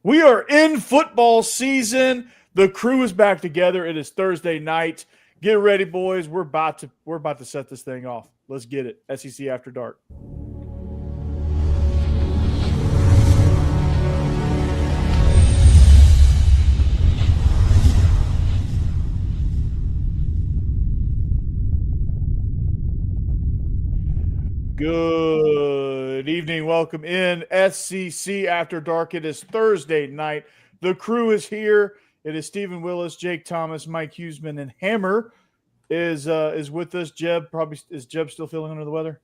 We are in football season. The crew is back together. It is Thursday night. Get ready, boys. We're about to set this thing off. Let's get it. SEC After Dark. Good evening. Welcome in SEC After Dark. It is Thursday night. The crew is here. It is Stephen Willis, Jake Thomas, Mike Huseman, and Hammer is with us. Is Jeb still feeling under the weather?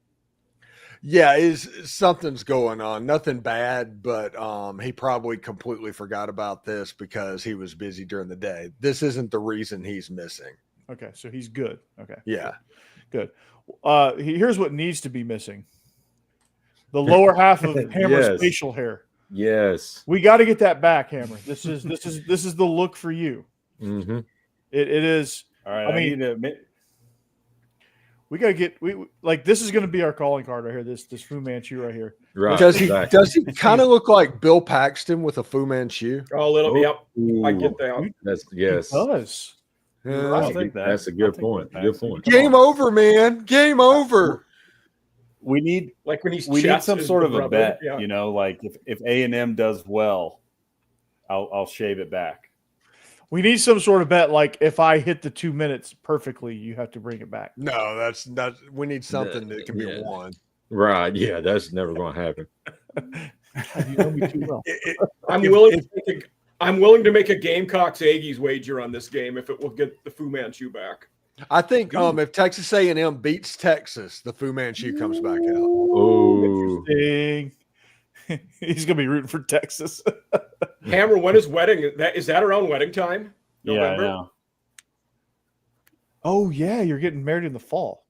Yeah, something's going on. Nothing bad, but he probably completely forgot about this because he was busy during the day. This isn't the reason he's missing. Okay, so he's good. Okay. Yeah. Good. Here's what needs to be missing: the lower half of Hammer's facial hair. Yes, we got to get that back, Hammer. This is the look for you. Mm-hmm. It is. All right. I mean, we got to get this is going to be our calling card right here. This Fu Manchu right here. Right. Does he kind of look like Bill Paxton with a Fu Manchu? Oh, a little. Yep. I get that. That's yes. It does. I think that's a good point. Good point. Game over, man. Game over. We need some sort of a bet. Yeah. You know, like if A&M does well, I'll shave it back. We need some sort of bet. Like if I hit the 2 minutes perfectly, you have to bring it back. No, that's not. We need something that can be won. Right? Yeah, that's never going to happen. You know me too well. I'm willing to make a Gamecocks Aggies wager on this game if it will get the Fu Manchu back. I think if Texas A&M beats Texas, the Fu Manchu comes back out. Oh, interesting. He's gonna be rooting for Texas. Hammer, when is wedding? Is that around wedding time? November? Yeah. Oh yeah, you're getting married in the fall.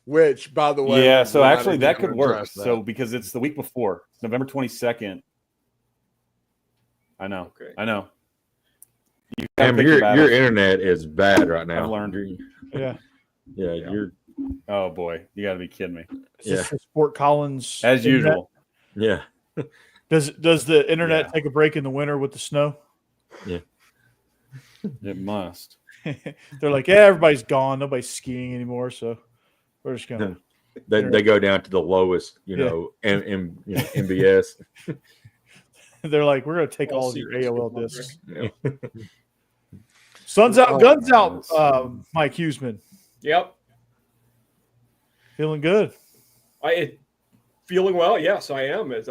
Which, by the way, yeah. So actually, that could work. So because it's the week before, November 22nd. I know. Okay. I know. Hammer, your internet is bad right now. I've learned. Yeah. You're. Oh boy, you got to be kidding me. Is this Fort Collins as usual? Yeah. Does the internet take a break in the winter with the snow? Yeah. It must. They're like, yeah, everybody's gone. Nobody's skiing anymore, so we're just gonna. They go down to the lowest, MBS. They're like, we're going to take all of your AOL discs. Yeah. Sun's out, guns out, Mike Huseman. Yep. Feeling good. Feeling well, yes, I am. It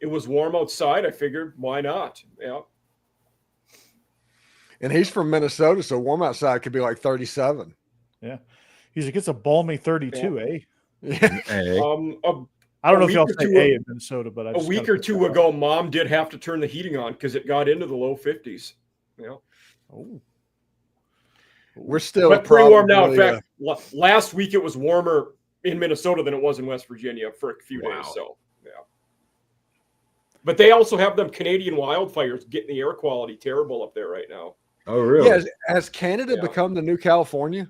was warm outside. I figured, why not? Yeah. And he's from Minnesota, so warm outside could be like 37. Yeah. He's like, it's a balmy 32, eh? Yeah. I don't know if y'all say A in Minnesota, but a week or two ago, Mom did have to turn the heating on because it got into the low 50s. Yeah. Oh. We're still pretty warm now. In fact, last week it was warmer in Minnesota than it was in West Virginia for a few days. So, yeah. But they also have them Canadian wildfires getting the air quality terrible up there right now. Oh, really? Yeah. Has Canada become the new California?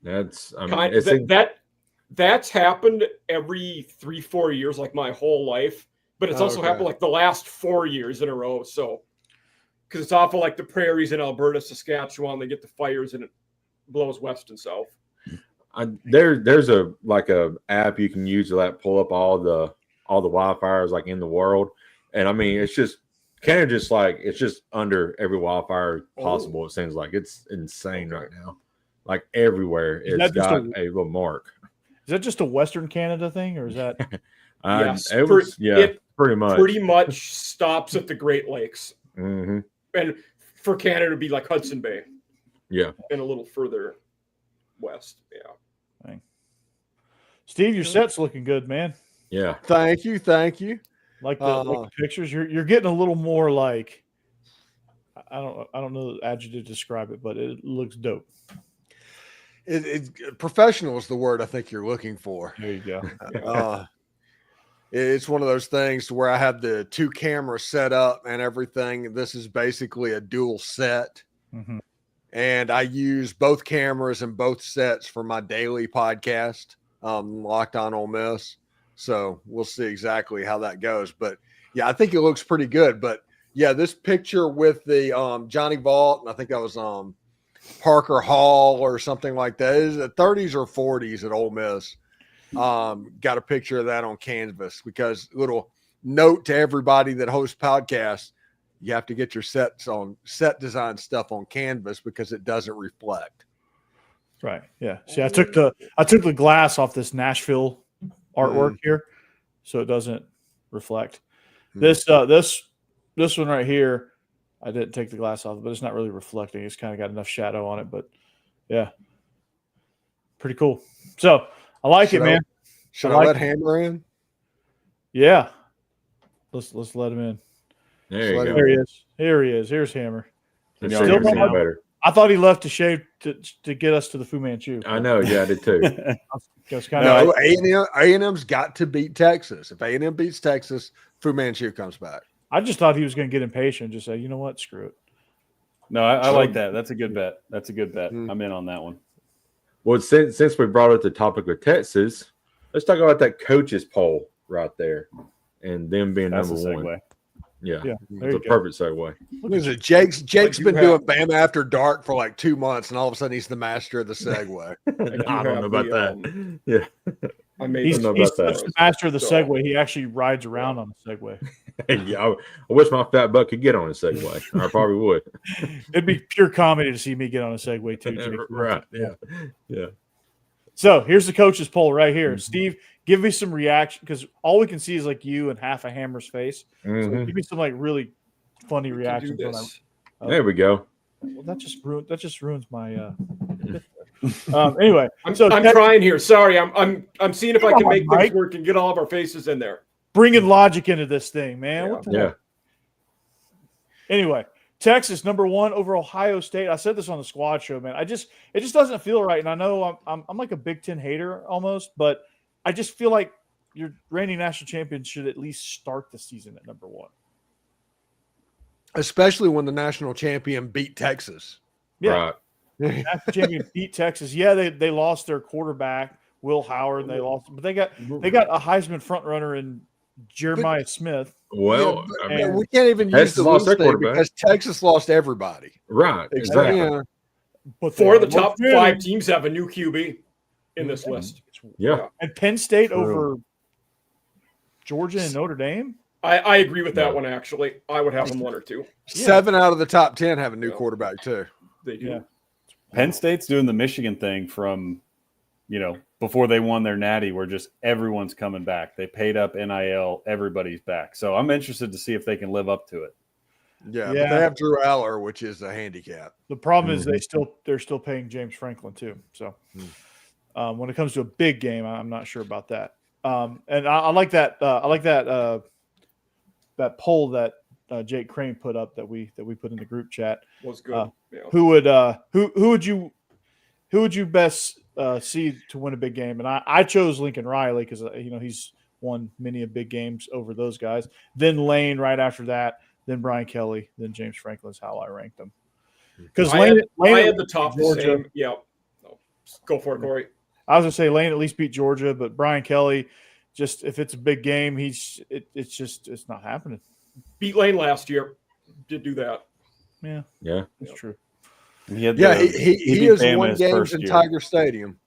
That's happened every 3-4 years, like my whole life. But it's also happened like the last 4 years in a row. So, because it's awful like the prairies in Alberta, Saskatchewan, they get the fires and it blows west and south. There's a app you can use to pull up all the wildfires like in the world, and I mean it's just Canada it's just under every wildfire possible. It seems like it's insane right now. Like everywhere, it's got a little mark. Is that just a Western Canada thing, or is that? Yes, pretty much. Pretty much stops at the Great Lakes, mm-hmm. And for Canada to be like Hudson Bay, yeah, and a little further west, yeah. Dang. Steve, your set's looking good, man. Yeah, thank you. Like the pictures, you're getting a little more like I don't know the adjective to describe it, but it looks dope. Professional is the word I think you're looking for. There you go. It's one of those things where I have the 2 cameras set up and everything. This is basically a dual set. Mm-hmm. And I use both cameras and both sets for my daily podcast, Locked On Ole Miss. So we'll see exactly how that goes. But yeah, I think it looks pretty good. But yeah, this picture with the Johnny Vault, and I think that was Parker Hall or something like that. Is the 30s or 40s at Ole Miss. Got a picture of that on canvas, because little note to everybody that hosts podcasts, you have to get your set design stuff on canvas because it doesn't reflect. Right. Yeah. See, I took the glass off this Nashville artwork here, so it doesn't reflect. This one right here, I didn't take the glass off, but it's not really reflecting. It's kind of got enough shadow on it, but yeah, pretty cool. So I like it, man. Should I let Hammer in? Yeah. Let's let him in. There you go. There he is. Here he is. Here's Hammer. Still better. I thought he left to shave to get us to the Fu Manchu. I know. Yeah, I did too. A&M's got to beat Texas. If A&M beats Texas, Fu Manchu comes back. I just thought he was going to get impatient and just say, you know what, screw it. No, I like that. That's a good bet. I'm in on that one. Well, since we brought up the topic of Texas, let's talk about that coaches poll right there, and them being That's number a segue. one. Yeah, there it's a perfect segue. Jake's been doing Bama After Dark for like 2 months, and all of a sudden he's the master of the segue. I don't know about that. Yeah, he's the master of the Segway. He actually rides around on the Segway. Yeah, I wish my fat butt could get on a Segway. I probably would. It'd be pure comedy to see me get on a Segway too, Jake. Right? Yeah. So here's the coaches poll right here. Steve, give me some reaction, because all we can see is like you and half a Hammer's face. So give me some like really funny reactions. There we go. Well, that just ruins my. Anyway, I'm trying here. Sorry, I'm seeing if I can make things work and get all of our faces in there. Bringing logic into this thing, man. Yeah. Anyway, Texas #1 over Ohio State. I said this on the squad show, man. It just doesn't feel right, and I know I'm like a Big Ten hater almost, but I just feel like your reigning national champion should at least start the season at #1, especially when the national champion beat Texas. Yeah, right. National champion beat Texas. Yeah, they lost their quarterback Will Howard, and they lost, but they got a Heisman front runner in Jeremiah Smith. Well, we can't even use the lose thing because Texas lost everybody. Right, exactly. Yeah. But 4 of the top 5 teams have a new QB in this list. Yeah. And Penn State over Georgia and Notre Dame. I agree with that one, actually. I would have them 1 or 2. 7 out of the top 10 have a new quarterback, too. They do. Yeah. Penn State's doing the Michigan thing from, before they won their natty, where just everyone's coming back. They paid up NIL, everybody's back. So I'm interested to see if they can live up to it. Yeah. But they have Drew Aller, which is a handicap. The problem is they're still paying James Franklin too. So when it comes to a big game, I'm not sure about that. And I like that. I like that that poll that Jake Crane put up that we put in the group chat. Was good. Who would you best see to win a big game? And I chose Lincoln Riley because he's won many of big games over those guys. Then Lane right after that. Then Brian Kelly. Then James Franklin is how I ranked them. Because Lane had the top Georgia. The same. Yeah. No. Go for it, Corey. I was gonna say Lane at least beat Georgia, but Brian Kelly, just if it's a big game, it's not happening. Beat Lane last year. Did do that. Yeah. It's true. He has won games in Tiger Stadium.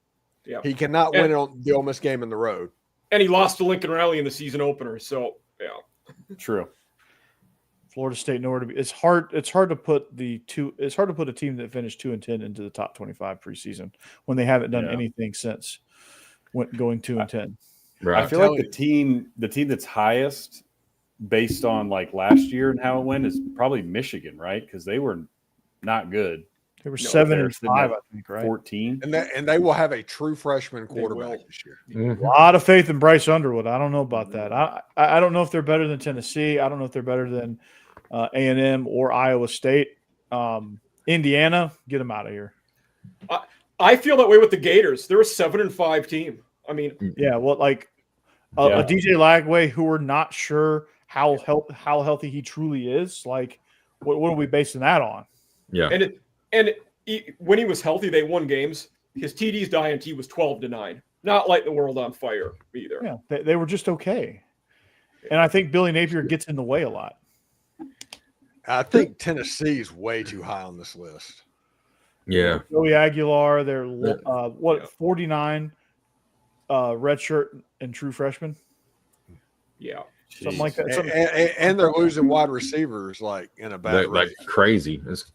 Yeah. He cannot win on the Ole Miss game in the road. And he lost to Lincoln Riley in the season opener. So True. Florida State nowhere to be. It's hard to put a team that finished 2-10 into the top 25 preseason when they haven't done anything since going 2-10. Right. I feel like the team that's highest based on like last year and how it went is probably Michigan, right? Because they were not good. They were 7-5, I think, right? 14, and they will have a true freshman quarterback this year. A lot of faith in Bryce Underwood. I don't know about that. I don't know if they're better than Tennessee. I don't know if they're better than A&M or Iowa State. Indiana, get them out of here. I feel that way with the Gators. They're a 7-5 team. I mean, yeah. Well, like a DJ Lagway, who we're not sure how healthy he truly is. Like, what are we basing that on? Yeah. And when he was healthy, they won games. His TDs to INT was 12-9. not lighting the world on fire either. Yeah, they were just okay. And I think Billy Napier gets in the way a lot. I think Tennessee is way too high on this list. Yeah. Joey Aguilar, they're 49 redshirt and true freshmen. Yeah. Something like that. And they're losing wide receivers like in a bad Like rate. crazy. It's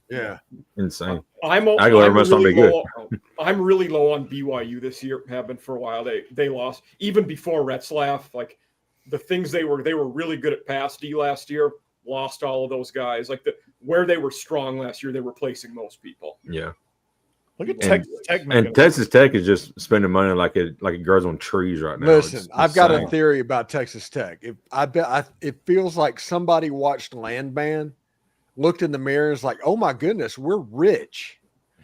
insane. Aguilar must not be good. I'm really low on BYU this year. Have been for a while. They lost even before Retzlaff. Like the things they were really good at pass D last year. Lost all of those guys. Like where they were strong last year, they were replacing most people. Yeah. Look at Texas Tech. And Texas Tech is just spending money like it grows on trees right now. Listen, I've got a theory about Texas Tech. It feels like somebody watched Landman, looked in the mirror, and was like, "Oh my goodness, we're rich,"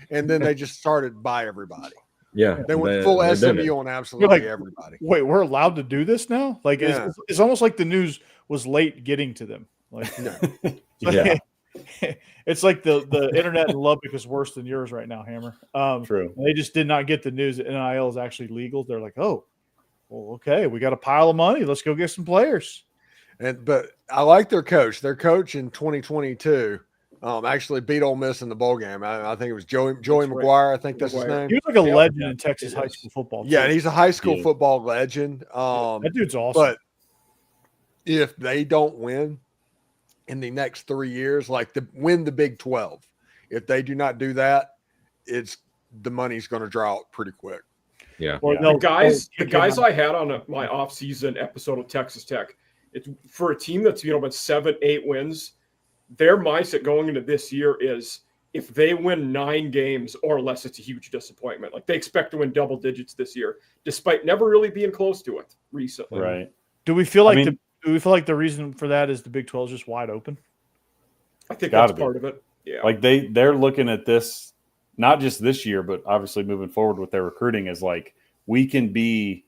and then they just started to buy everybody. Yeah, they went full SMU on absolutely everybody. Wait, we're allowed to do this now? Like it's almost like the news was late getting to them. Like, yeah. It's like the internet in Lubbock is worse than yours right now, Hammer. True. They just did not get the news that NIL is actually legal. They're like, oh, well, okay, we got a pile of money. Let's go get some players. But I like their coach. Their coach in 2022 actually beat Ole Miss in the bowl game. I think it was Joey McGuire. I think that's his name. He was like a legend in Texas high school football. Yeah, he's a high school football legend. That dude's awesome. But if they don't win in the next 3 years, win the Big 12. If they do not do that, the money's going to draw out pretty quick. Yeah. Well, the guys I had on my off-season episode of Texas Tech, it's for a team that's been 7-8 wins. Their mindset going into this year is if they win 9 games or less, it's a huge disappointment. Like they expect to win double digits this year, despite never really being close to it recently. Right. Do we feel like the reason for that is the Big 12 is just wide open? I think that's part of it. Yeah. Like they're looking at this, not just this year, but obviously moving forward with their recruiting as like, we can be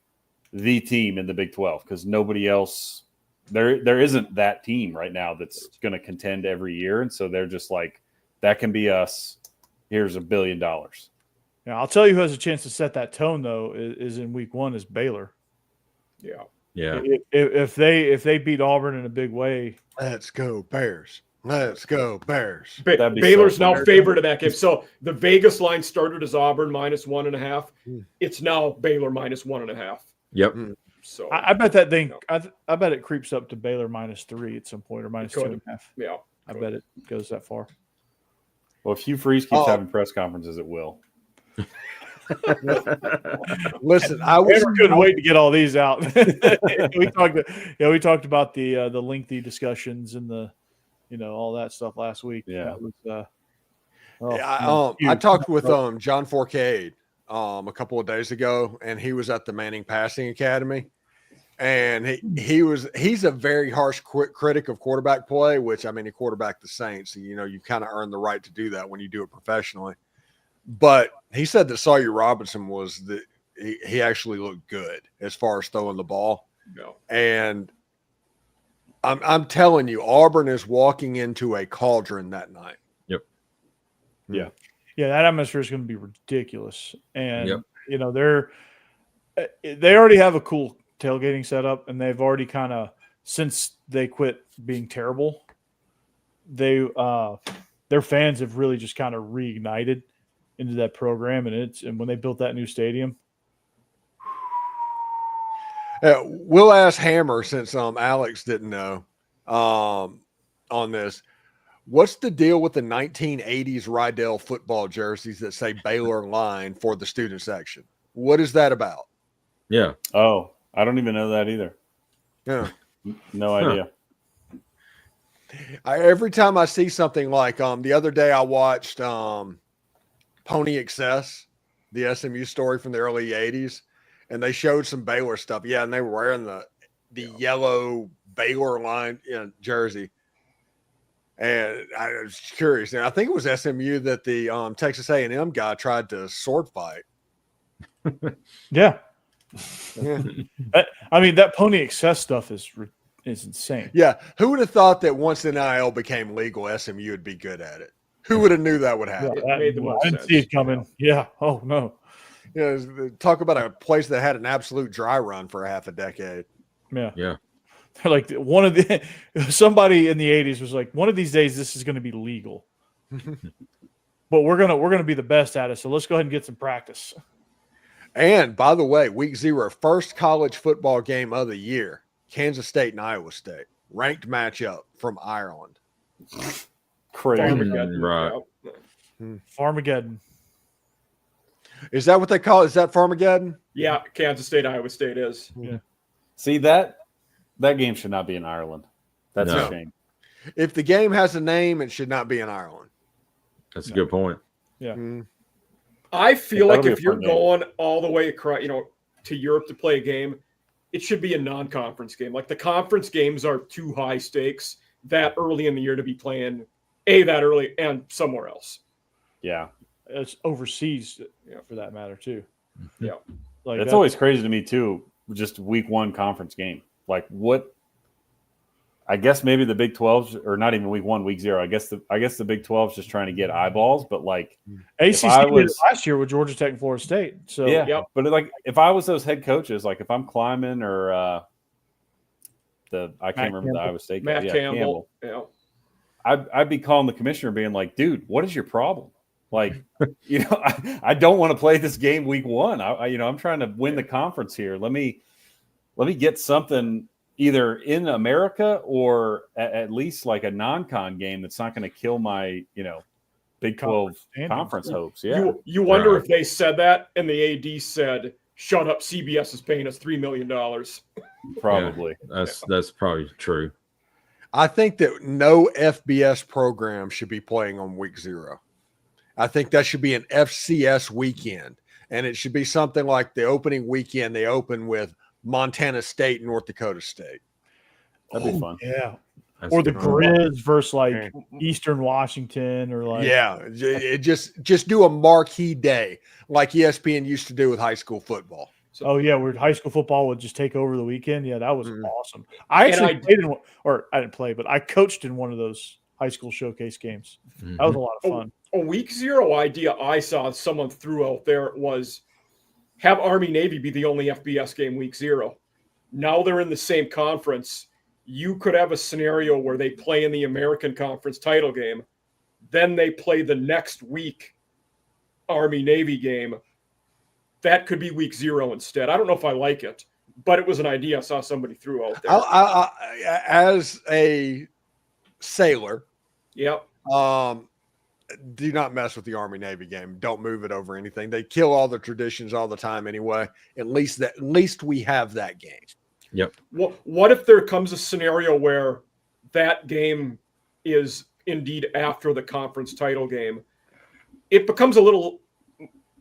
the team in the Big 12 because nobody else, there isn't that team right now that's going to contend every year. And so they're just like, that can be us. Here's $1 billion. Yeah. I'll tell you who has a chance to set that tone though is in week 1 is Baylor. Yeah. Yeah. If they beat Auburn in a big way, let's go Bears. Let's go Bears. Baylor's now favored in that game. So the Vegas line started as Auburn -1.5. It's now Baylor -1.5. Yep. So I bet that thing. I bet it creeps up to Baylor -3 at some point or -2.5. Yeah. I bet it goes that far. Well, if Hugh Freeze keeps having press conferences, it will. Listen, we couldn't wait to get all these out. we talked about the lengthy discussions and the all that stuff last week. Yeah, that was, I talked with John Forcade a couple of days ago, and he was at the Manning Passing Academy, and he's a very harsh critic of quarterback play, which he quarterbacked the Saints. You kind of earn the right to do that when you do it professionally. But he said that Sawyer Robinson he actually looked good as far as throwing the ball. No. And I'm telling you, Auburn is walking into a cauldron that night. Yep. Yeah. Yeah, that atmosphere is going to be ridiculous. And they already have a cool tailgating setup, and they've already kind of, since they quit being terrible, their fans have really just kind of reignited into that program, and when they built that new stadium. We'll ask Hammer, since Alex didn't know on this. What's the deal with the 1980s Rydell football jerseys that say Baylor line for the student section? What is that about? Yeah. Oh, I don't even know that either. Yeah. No idea. Every time I see something like the other day I watched Pony Excess, the SMU story from the early 80s, and they showed some Baylor stuff. Yeah, and they were wearing the yellow Baylor line jersey. And I was curious. And I think it was SMU that the Texas A&M guy tried to sword fight. Yeah. That Pony Excess stuff is insane. Yeah. Who would have thought that once NIL became legal, SMU would be good at it? Who would have knew that would happen? I didn't see it coming. Yeah. Oh, no. talk about a place that had an absolute dry run for half a decade. Yeah. They're like somebody in the 80s was like, one of these days this is going to be legal. But we're gonna be the best at it, so let's go ahead and get some practice. And by the way, week 0, first college football game of the year, Kansas State and Iowa State, ranked matchup from Ireland. Crazy. Right. Farmageddon. Is that what they call it? Is that Farmageddon? Yeah, Kansas State, Iowa State is. Yeah. See, that game should not be in Ireland. That's No. a shame. If the game has a name, it should not be in Ireland. That's a good point. Yeah. I feel That'll like be a if you're fun game. going all the way across, to Europe to play a game, it should be a non-conference game. Like the conference games are too high stakes that early in the year to be playing that early and somewhere else. Yeah. It's overseas, for that matter too. Yeah. Like It's always crazy to me too, just week 1 conference game. Like what I guess maybe the Big 12's, or not even week 1, week 0. I guess the Big 12's just trying to get eyeballs, but like ACC I did it was- last year with Georgia Tech and Florida State. So yeah, Yep. but like if I was those head coaches, like if I'm Kleiman or I can't remember the Iowa State guy. Matt Yeah, Campbell. Yeah. I'd be calling the commissioner being like, dude, what is your problem? Like, I don't want to play this game week 1. I'm trying to win the conference here. Let me get something either in America or at least like a non-con game that's not going to kill my, Big 12 conference hopes. Yeah. You wonder Right. if they said that and the AD said, shut up, CBS is paying us $3 million. Probably. That's probably true. I think that no FBS program should be playing on week 0. I think that should be an FCS weekend. And it should be something like the opening weekend they open with Montana State, North Dakota State. That'd be fun. yeah. That's Or the a good point. Grizz versus like Eastern Washington or like It just do a marquee day like ESPN used to do with high school football. Oh yeah, where high school football would just take over the weekend. Yeah, that was awesome. I And actually I- played in one, or I didn't play, but I coached in one of those high school showcase games. That was a lot of fun. A week 0 idea I saw someone threw out there was have Army Navy be the only FBS game week 0. Now they're in the same conference. You could have a scenario where they play in the American Conference title game, then they play the next week Army Navy game. That could be week 0 instead. I don't know if I like it, but it was an idea I saw somebody threw out there. I, as a sailor, Yep. do not mess with the Army Navy game. Don't move it over anything. They kill all the traditions all the time anyway. At least we have that game. Yep. What if there comes a scenario where that game is indeed after the conference title game? It becomes a little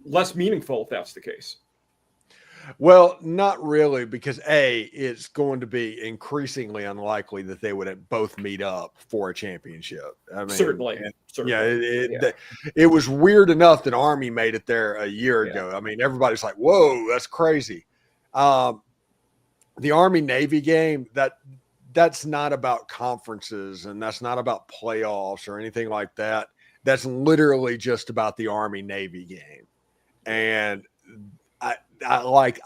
less meaningful if that's the case. Well, not really, because it's going to be increasingly unlikely that they would both meet up for a championship. I mean, Certainly. Yeah, it was weird enough that Army made it there a year ago. I mean, everybody's like, "Whoa, that's crazy." The Army Navy game that's not about conferences and that's not about playoffs or anything like that. That's literally just about the Army Navy game, and I like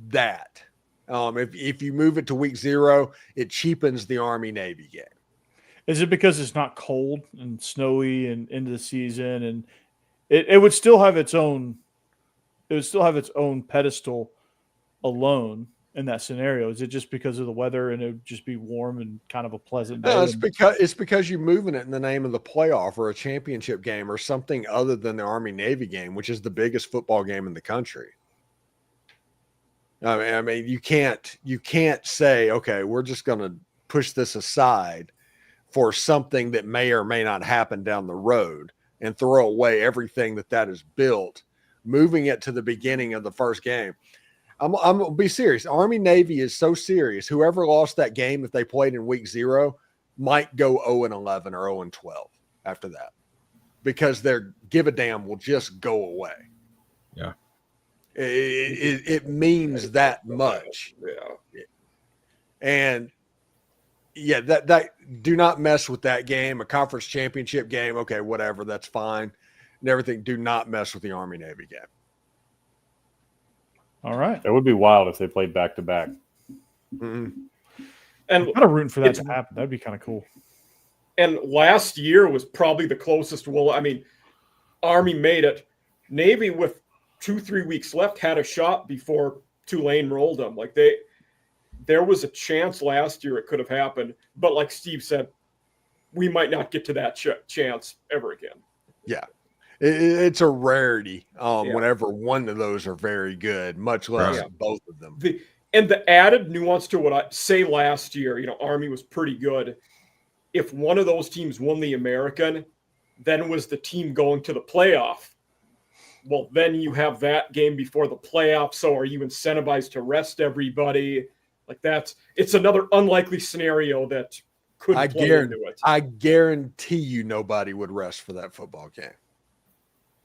that. If you move it to week 0, it cheapens the Army Navy game. Is it because it's not cold and snowy and into the season, and it would still have its own pedestal alone in that scenario? Is it just because of the weather and it would just be warm and kind of a pleasant day? No, it's because you're moving it in the name of the playoff or a championship game or something other than the Army Navy game, which is the biggest football game in the country. I mean, you can't say, okay, we're just going to push this aside for something that may or may not happen down the road and throw away everything that is built, moving it to the beginning of the first game. I'm going to be serious. Army Navy is so serious. Whoever lost that game, if they played in week 0, might go 0-11 or 0-12 after that, because their give a damn will just go away. Yeah. It means that much. Yeah. And yeah, that do not mess with that game. A conference championship game, okay, whatever, that's fine and everything. Do not mess with the Army Navy game. All right. That would be wild if they played back to back. Mhm. And I'm kind of rooting for that to happen. That'd be kind of cool. And last year was probably the closest. Well, I mean, Army made it. Navy, with 2-3 weeks left, had a shot before Tulane rolled them. Like there was a chance last year it could have happened, but like Steve said, we might not get to that chance ever again. Yeah. It's a rarity whenever one of those are very good, much less both of them. And the added nuance to what I say last year, Army was pretty good. If one of those teams won the American, then was the team going to the playoff. Well, then you have that game before the playoff. So are you incentivized to rest everybody? Like it's another unlikely scenario that could play into it. I guarantee you nobody would rest for that football game.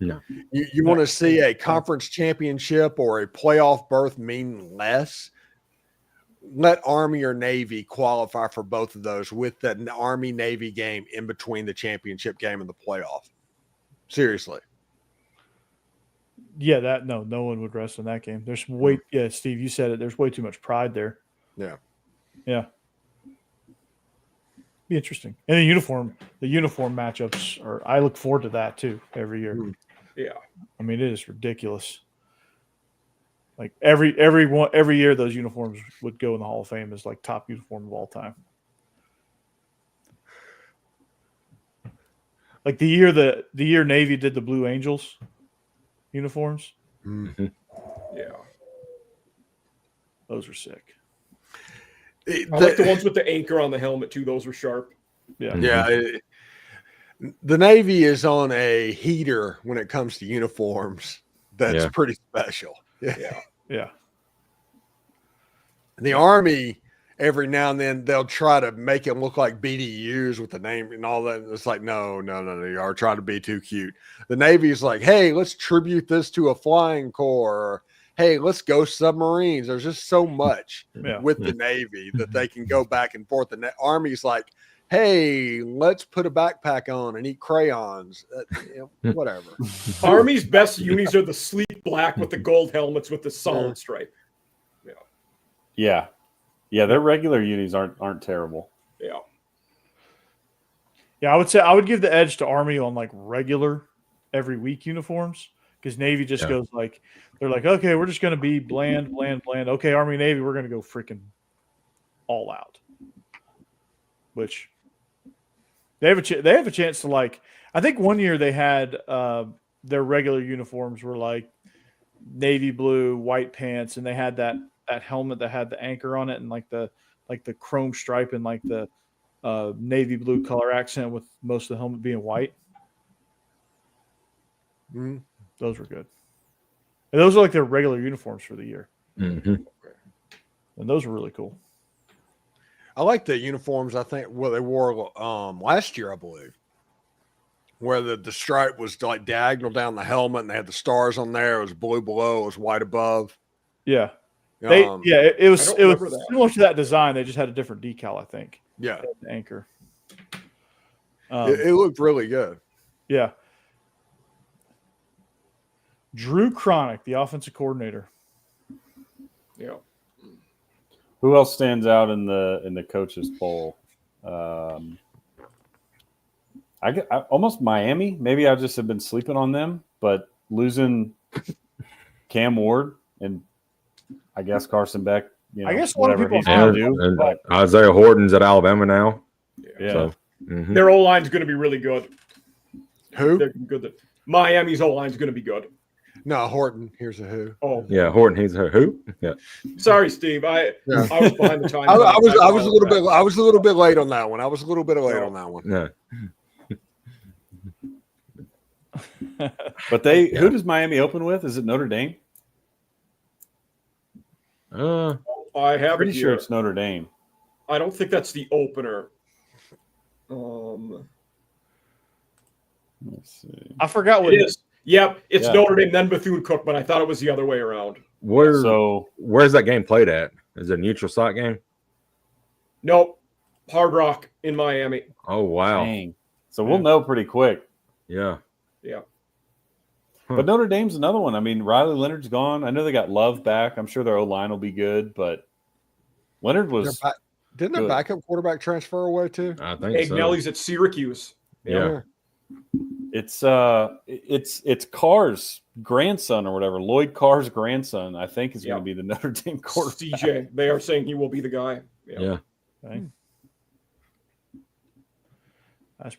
No. You want to see a conference championship or a playoff berth mean less? Let Army or Navy qualify for both of those with the Army-Navy game in between the championship game and the playoff. Seriously. Yeah, no one would rest in that game. There's Steve, you said it. There's way too much pride there. Yeah. Yeah. Be interesting. And the uniform matchups I look forward to that too every year. Yeah. I mean, it is ridiculous. Like every year those uniforms would go in the Hall of Fame as like top uniform of all time. Like the year Navy did the Blue Angels uniforms. Mm-hmm. Yeah. Those are sick. I like the ones with the anchor on the helmet too. Those were sharp. Yeah. Yeah. The Navy is on a heater when it comes to uniforms. That's pretty special. Yeah. Yeah. The Army, every now and then, they'll try to make them look like BDUs with the name and all that. It's like, no. You are trying to be too cute. The Navy is like, hey, let's tribute this to a flying corps. Or, hey, let's go submarines. There's just so much with the Navy that they can go back and forth. The Army's like, hey, let's put a backpack on and eat crayons. Whatever. Army's best unis are the sleek black with the gold helmets with the solid stripe. Yeah. Yeah, their regular unis aren't terrible. Yeah. Yeah, I would say I would give the edge to Army on like regular every week uniforms because Navy just goes like they're like, okay, we're just going to be bland. Okay, Army, Navy, we're going to go freaking all out. Which they have a chance to like. I think one year they had their regular uniforms were like navy blue, white pants, and they had that helmet that had the anchor on it and like the chrome stripe and like the navy blue color accent with most of the helmet being white. Mm-hmm. Those were good. And those are like their regular uniforms for the year. Mm-hmm. And those were really cool. I like the uniforms. I think they wore last year, I believe, where the stripe was like diagonal down the helmet, and they had the stars on there. It was blue below, it was white above. Yeah, it was similar to that design. They just had a different decal, I think. Yeah, the anchor. It looked really good. Yeah. Drew Cronick, the offensive coordinator. Yeah. Who else stands out in the coaches poll? I almost Miami. Maybe I just have been sleeping on them, but losing Cam Ward and I guess Carson Beck. I guess whatever he's going to do. And Isaiah Horton's at Alabama now. Yeah. So, their O-line's going to be really good. Who? They're good. Miami's O-line's going to be good. No, Horton. Here's a who. Oh, yeah, Horton. He's a who? Yeah. Sorry, Steve. I was behind the time. I was a little bit late on that one. Yeah. But who does Miami open with? Is it Notre Dame? I have pretty sure it's Notre Dame. I don't think that's the opener. Let's see. I forgot what it is. Yep, it's Notre Dame, then Bethune-Cookman, but I thought it was the other way around. Where's that game played at? Is it a neutral site game? Nope. Hard Rock in Miami. Oh, wow. Dang. So we'll know pretty quick. Yeah. Yeah. But Notre Dame's another one. I mean, Riley Leonard's gone. I know they got Love back. I'm sure their O-line will be good, but Leonard was didn't their backup quarterback transfer away too? I think Agnelli's at Syracuse. Yeah. It's Carr's grandson or whatever. Lloyd Carr's grandson, I think, is going to be the Notre Dame quarterback. CJ. They are saying he will be the guy. Yeah. Okay.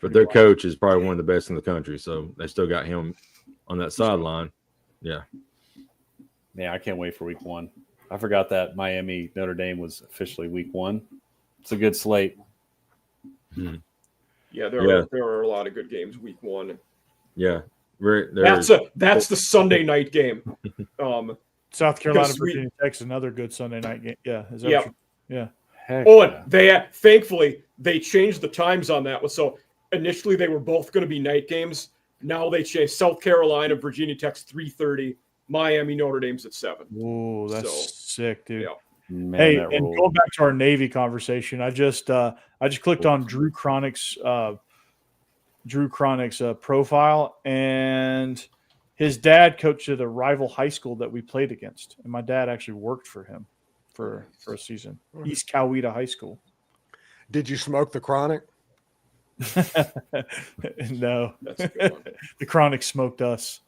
But their coach is probably one of the best in the country, so they still got him on that sideline. Yeah. Yeah, I can't wait for week 1. I forgot that Miami Notre Dame was officially week 1. It's a good slate. Hmm. Yeah, there are a lot of good games week 1. Yeah. That's the Sunday night game. South Carolina, Virginia Tech is another good Sunday night game. Yeah. Is that Yep. Yeah. Heck and thankfully they changed the times on that. So initially they were both going to be night games. Now they changed. South Carolina, Virginia Tech's 3:30. Miami, Notre Dame's at 7. Ooh, that's sick, dude. Yeah. Man, Hey, and going back to our Navy conversation, I just clicked on Drew Cronick's profile, and his dad coached at a rival high school that we played against, and my dad actually worked for him for a season. East Coweta High School. Did you smoke the Chronic? No, That's a good one. the Chronic smoked us.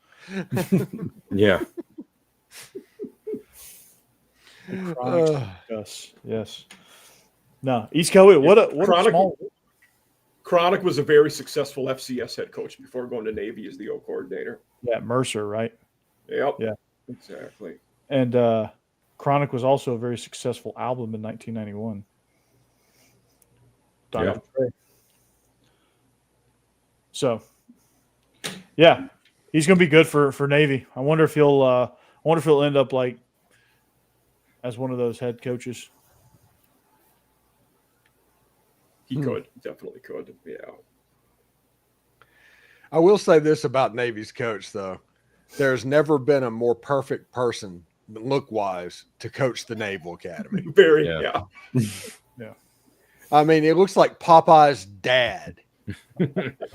Yeah. The Chronic smoked us. Yes. No, East Coweta. What a small. Chronic was a very successful FCS head coach before going to Navy as the O coordinator. Yeah, Mercer, right? Yep. Yeah. Exactly. And Chronic was also a very successful album in 1991. Dr. Dre. So, yeah, he's going to be good for Navy. I wonder if he'll end up like as one of those head coaches. He could. Definitely could. Yeah. I will say this about Navy's coach, though. There's never been a more perfect person, look-wise, to coach the Naval Academy. Very, Yeah. Yeah. I mean, it looks like Popeye's dad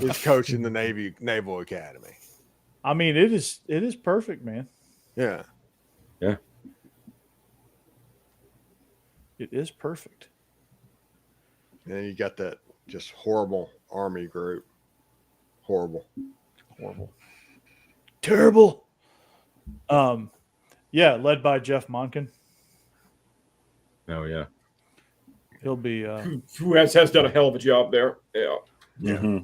is coaching the Naval Academy. I mean, it is perfect, man. Yeah. Yeah. It is perfect. And then you got that just horrible Army group. Horrible. Terrible. Yeah, led by Jeff Monken. Oh, yeah. He'll be Who has done a hell of a job there. Yeah. Mm-hmm.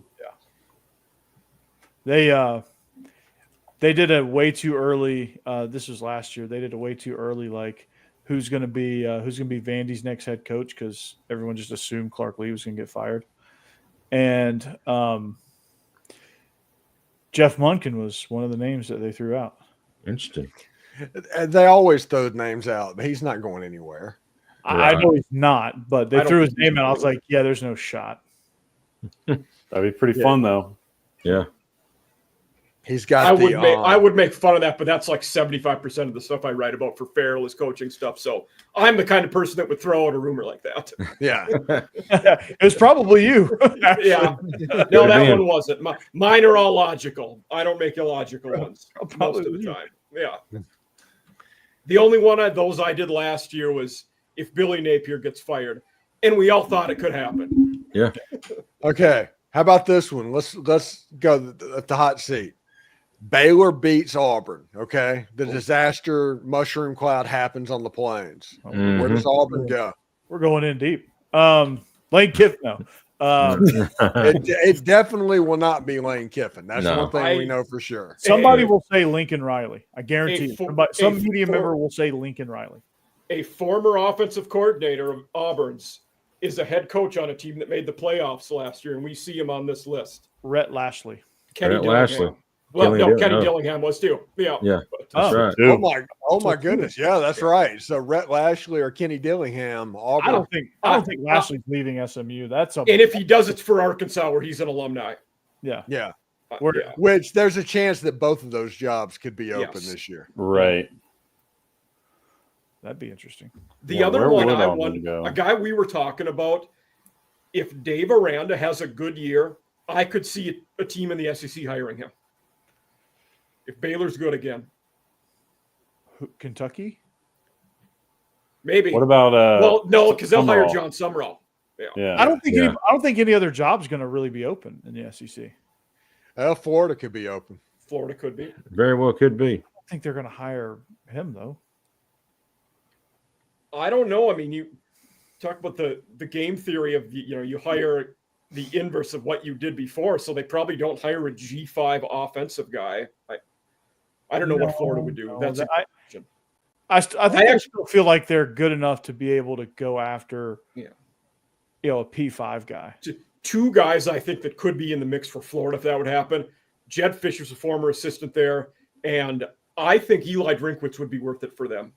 They did a way too early. This was last year. They did a way too early, like who's going to be Vandy's next head coach, because everyone just assumed Clark Lee was going to get fired, and Jeff Monken was one of the names that they threw out. Interesting. They always throw names out, but he's not going anywhere. I know he's not, but they threw his name out. I was like, yeah, there's no shot. That'd be pretty fun, though. Yeah. He's got I would make fun of that, but that's like 75% of the stuff I write about for Farrell is coaching stuff. So I'm the kind of person that would throw out a rumor like that. Yeah. It was probably you. Yeah. No, that one wasn't. Mine are all logical. I don't make illogical ones most of the time. Yeah. The only one of those I did last year was if Billy Napier gets fired, and we all thought it could happen. Yeah. Okay. How about this one? Let's go at the hot seat. Baylor beats Auburn. Okay. The disaster mushroom cloud happens on the plains. Mm-hmm. Where does Auburn go? We're going in deep. Lane Kiffin. No. It definitely will not be Lane Kiffin. That's one thing we know for sure. Somebody will say Lincoln Riley. I guarantee you. Some media member will say Lincoln Riley. A former offensive coordinator of Auburn's is a head coach on a team that made the playoffs last year, and we see him on this list. Rhett Lashley. Kenny Dillingham. Well, Kenny Dillingham was too. Yeah. That's right. Oh my goodness. Yeah, that's right. So Rhett Lashley or Kenny Dillingham. Auburn. I don't think Lashley's leaving SMU. And if he does, it's for Arkansas, where he's an alumni. Yeah. Yeah. Yeah. Which there's a chance that both of those jobs could be open this year. Right. That'd be interesting. The other one I wonder, a guy we were talking about, if Dave Aranda has a good year, I could see a team in the SEC hiring him. if Baylor's good again. Kentucky? Maybe. What about well, no, because they'll hire Summerall? John Summerall. Yeah. I don't think any other job's going to really be open in the SEC. Florida could be open. Florida could be. Very well could be. I don't think they're going to hire him though. I don't know. I mean, you talk about the game theory of you hire the inverse of what you did before, so they probably don't hire a G5 offensive guy. I don't know what Florida would do. No, That's I think I still feel like they're good enough to be able to go after a P5 guy. two guys I think that could be in the mix for Florida if that would happen. Jed Fisher's a former assistant there, and I think Eli Drinkwitz would be worth it for them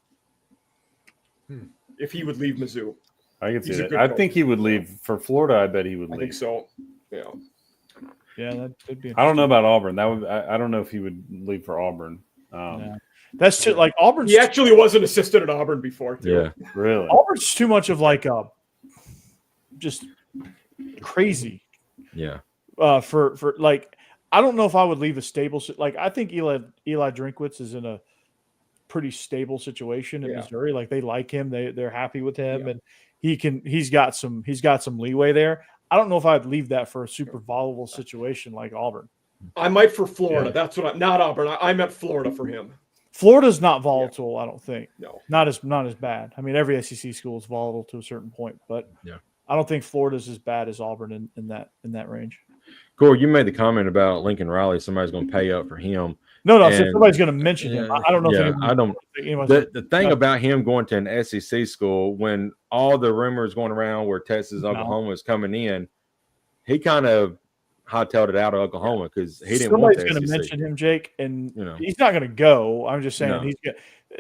if he would leave Mizzou. I could see He's a that. good I coach. think he would leave for Florida. I bet he would I leave. think so. Yeah. Yeah, that could be. I don't know about Auburn. That would. I don't know if he would leave for Auburn. Yeah. That's too, like Auburn's. He actually was an assistant at Auburn before, too. Yeah. Really? Auburn's too much of like a just crazy. Yeah. For like, I don't know if I would leave a stable. Like, I think Eli Drinkwitz is in a pretty stable situation in Missouri. Like, they like him. They're happy with him, and he's got some leeway there. I don't know if I'd leave that for a super volatile situation like Auburn. I might for Florida. That's what not Auburn. I meant Florida for him. Florida's not volatile, I don't think. No. Not as bad. I mean, every SEC school is volatile to a certain point, but I don't think Florida's as bad as Auburn in that range. Corey, you made the comment about Lincoln Riley. Somebody's going to pay up for him. No, so somebody's going to mention him. I don't know. Yeah, I don't. The thing about him going to an SEC school, when all the rumors going around where Texas, Oklahoma is coming in, he kind of hightailed it out of Oklahoma because he didn't want the SEC. Somebody's going to mention him, Jake, and he's not going to go. I'm just saying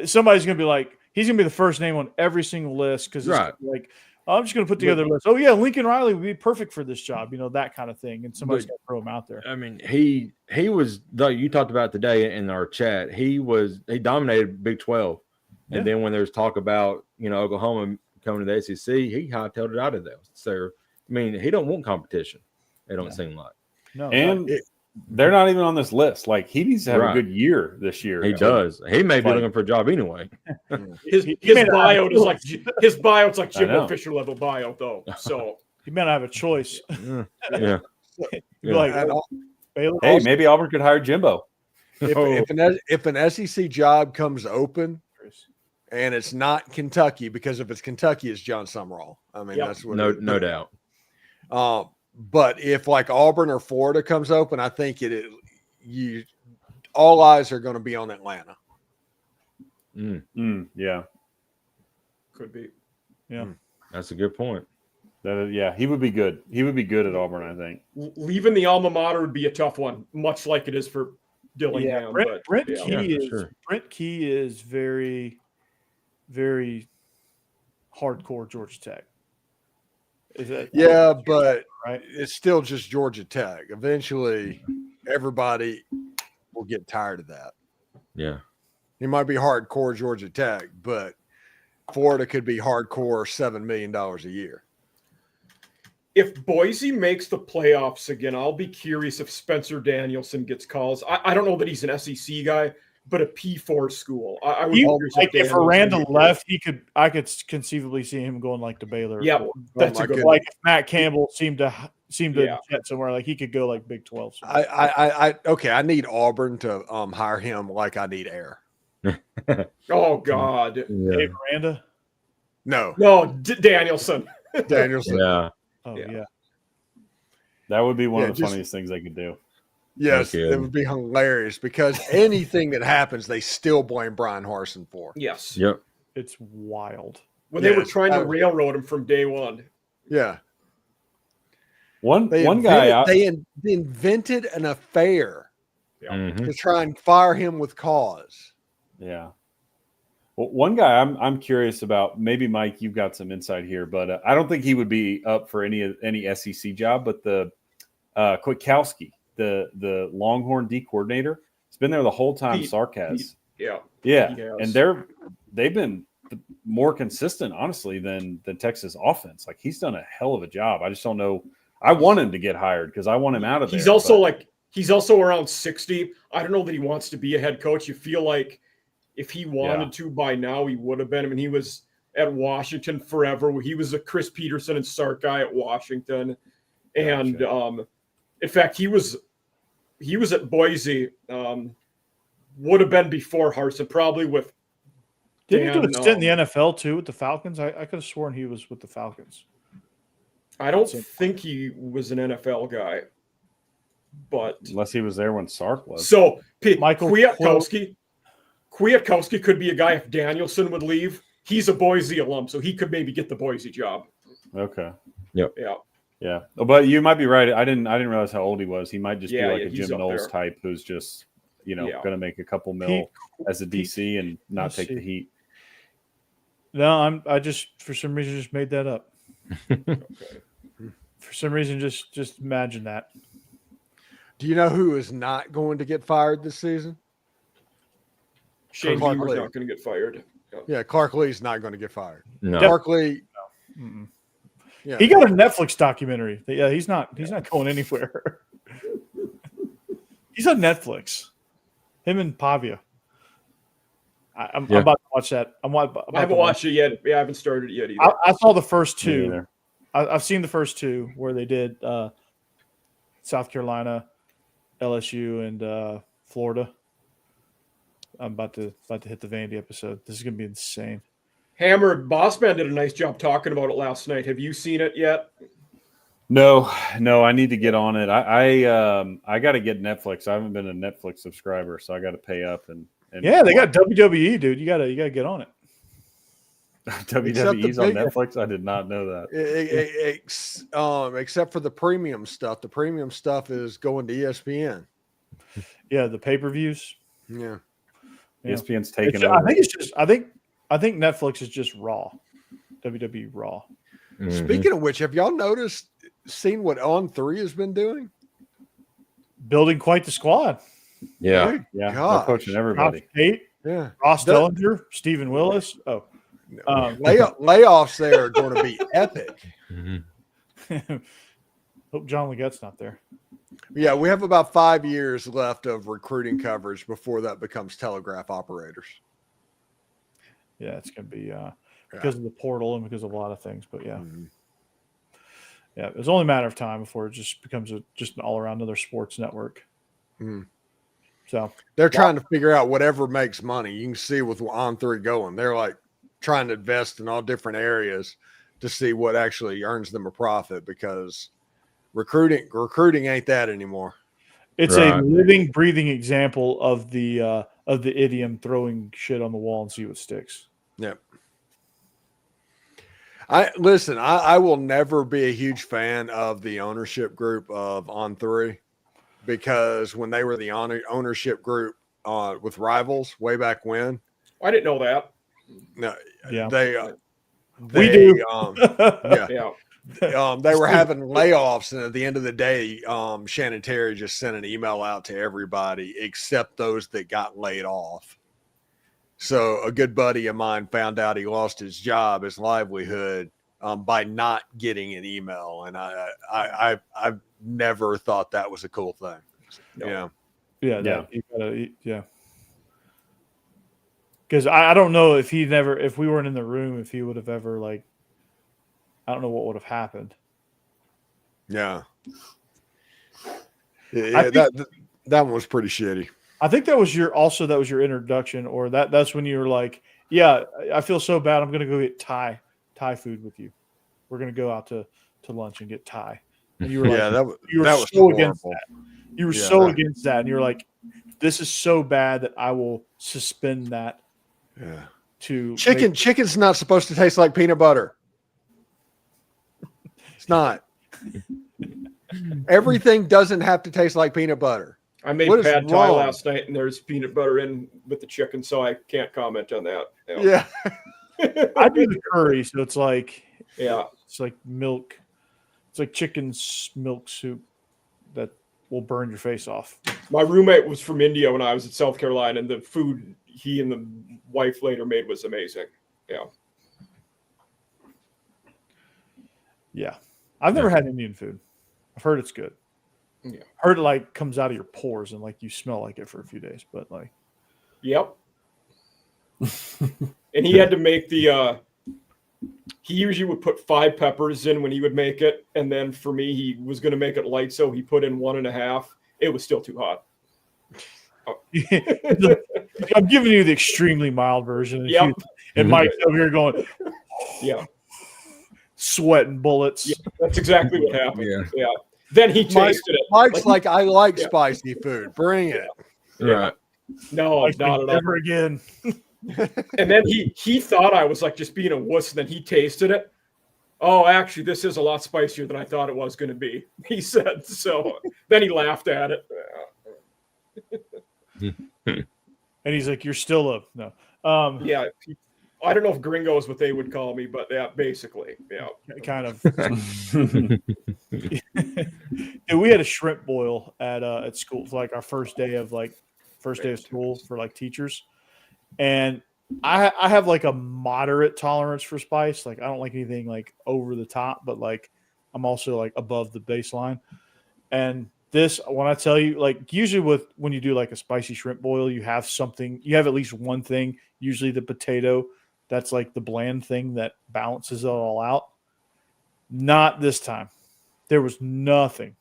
somebody's going to be like, he's going to be the first name on every single list because like, I'm just going to put together a list. Oh, yeah, Lincoln Riley would be perfect for this job, that kind of thing. And somebody's going to throw him out there. I mean, he was, you talked about today in our chat, he dominated Big 12. And then when there's talk about, Oklahoma coming to the SEC, he hightailed it out of there. So, I mean, he don't want competition. It don't seem like. No, and they're not even on this list. Like, he needs to have a good year this year. He does. He may be looking for a job anyway. His bio is like Jimbo Fisher level bio though. So he may not have a choice. Hey, maybe Auburn could hire Jimbo. If an SEC job comes open and it's not Kentucky, because if it's Kentucky, it's John Summerall. I mean, that's what no doubt. But if like Auburn or Florida comes open, I think all eyes are going to be on Atlanta. Yeah, could be. Yeah, that's a good point. He would be good. He would be good at Auburn, I think. Leaving the alma mater would be a tough one, much like it is for Dillingham. Brent Key is very, very hardcore Georgia Tech. But it's still just Georgia Tech. Eventually, everybody will get tired of that. Yeah. He might be hardcore Georgia Tech, but Florida could be hardcore $7 million a year. If Boise makes the playoffs again, I'll be curious if Spencer Danielson gets calls. I don't know that he's an SEC guy, but a P4 school. I would if Aranda left, I could conceivably see him going like to Baylor. Yeah, that's a good one. Like if Matt Campbell seemed to get somewhere, like he could go like Big 12. I need Auburn to hire him like I need Air. Oh God, Dave Aranda? No, Danielson. Yeah. Oh yeah. That would be one of the funniest things they could do. Yes, it would be hilarious because anything that happens, they still blame Brian Harsin for. Yes. Yep. It's wild. When they were trying to railroad him from day one. Yeah. They invented an affair Mm-hmm. to try and fire him with cause. Yeah. Well, one guy I'm curious about, maybe Mike, you've got some insight here, but I don't think he would be up for any SEC job, but the Kwiatkowski, the Longhorn D coordinator, has been there the whole time. Sarkaz. Yeah. And they've been more consistent, honestly, than Texas offense. Like, he's done a hell of a job. I just don't know. I want him to get hired because I want him out of there. He's also like He's also around 60. I don't know that he wants to be a head coach. You feel like if he wanted to by now, he would have been. I mean, he was at Washington forever. He was a Chris Peterson and Sark guy at Washington. And in fact, he was at Boise, would have been before Harsin, probably with Didn't he do a stint in the NFL too with the Falcons? I could have sworn he was with the Falcons. I don't think he was an NFL guy, but unless he was there when Sark was. So Michael Kwiatkowski could be a guy if Danielson would leave. He's a Boise alum, so he could maybe get the Boise job. Okay. Yep. Yeah. But you might be right. I didn't realize how old he was. He might just be like a Jim Knowles type who's just, going to make a couple mil as a DC and not take the heat. No, I just for some reason just made that up. For some reason, just imagine that. Do you know who is not going to get fired this season? Shane Beamer's not going to get fired. Yeah, Clark Lee's not going to get fired. No. Clark Lee. No. Yeah. He got a Netflix documentary. Yeah, he's not going anywhere. He's on Netflix. Him and Pavia. I'm about to watch that. I haven't watched it yet. Yeah, I haven't started it yet either. I saw the first two. I've seen the first two where they did South Carolina, LSU, and Florida. I'm about to hit the Vandy episode. This is gonna be insane. Hammer Bossman did a nice job talking about it last night. Have you seen it yet? No, I need to get on it. I got to get Netflix. I haven't been a Netflix subscriber, so I got to pay up and yeah, they got WWE, dude. You gotta get on it. WWE's on Netflix. I did not know that. Except for the premium stuff. The premium stuff is going to ESPN. Yeah, the pay-per-views. Yeah. ESPN's taking over. I think Netflix is just Raw. WWE Raw. Mm-hmm. Speaking of which, have y'all seen what On3 has been doing? Building quite the squad. Yeah. They're coaching everybody. Ross Dellinger, Stephen Willis. Oh, layoffs there are going to be epic. Mm-hmm. Hope John Leggett's not there. Yeah, we have about 5 years left of recruiting coverage before that becomes telegraph operators. Yeah, it's going to be because of the portal and because of a lot of things. But yeah. Mm-hmm. Yeah, it's only a matter of time before it just becomes just an all-around other sports network. Mm-hmm. So they're trying to figure out whatever makes money. You can see with On3 going, they're like trying to invest in all different areas to see what actually earns them a profit, because recruiting ain't that anymore. It's a living, breathing example of the idiom throwing shit on the wall and see what sticks. Yep. I will never be a huge fan of the ownership group of On3, because when they were the ownership group with Rivals way back when. I didn't know that. No, yeah, we do. They were having layoffs, and at the end of the day, Shannon Terry just sent an email out to everybody except those that got laid off. So a good buddy of mine found out he lost his job, his livelihood, by not getting an email, and I've never thought that was a cool thing. No. Yeah. Because I don't know if we weren't in the room, if he would have ever I don't know what would have happened. Yeah. That one was pretty shitty. I think that was your introduction, or that's when you were like, yeah, I feel so bad. I'm going to go get Thai food with you. We're going to go out to lunch and get Thai. And you were against that. You were so against that. And you were like, this is so bad that I will suspend that. Yeah. Chicken's not supposed to taste like peanut butter. It's not. Everything doesn't have to taste like peanut butter. I made pad thai last night, and there's peanut butter in with the chicken, so I can't comment on that. Yeah. I do the curry, so it's like it's like milk. It's like chicken milk soup that will burn your face off. My roommate was from India when I was at South Carolina, and the food he and the wife later made was amazing. Yeah. Yeah. I've never had Indian food. I've heard it's good. Heard it like comes out of your pores and like you smell like it for a few days, but like. Yep. And he had to make the. He usually would put 5 peppers in when he would make it, and then for me, he was going to make it light, so he put in 1.5. It was still too hot. I'm giving you the extremely mild version. Yep. And Mike's over here going, yeah, sweating bullets. Yeah, that's exactly what happened. Yeah. Yeah. Then he tasted it. Mike's like, I like spicy food. Bring it. Right. No, Mike's not like, at all. never again. And then he thought I was like just being a wuss, and then he tasted it. Oh, actually, this is a lot spicier than I thought it was going to be, he said. So then he laughed at it. And he's like, you're still a no. Yeah. I don't know if gringo is what they would call me, but yeah, basically. Yeah. Kind of. Dude, we had a shrimp boil at school for like our first day of school for like teachers. And I have like a moderate tolerance for spice. Like I don't like anything like over the top, but like I'm also like above the baseline. And this, when I tell you, like usually when you do like a spicy shrimp boil, you have at least one thing, usually the potato, that's like the bland thing that balances it all out. Not this time. There was nothing.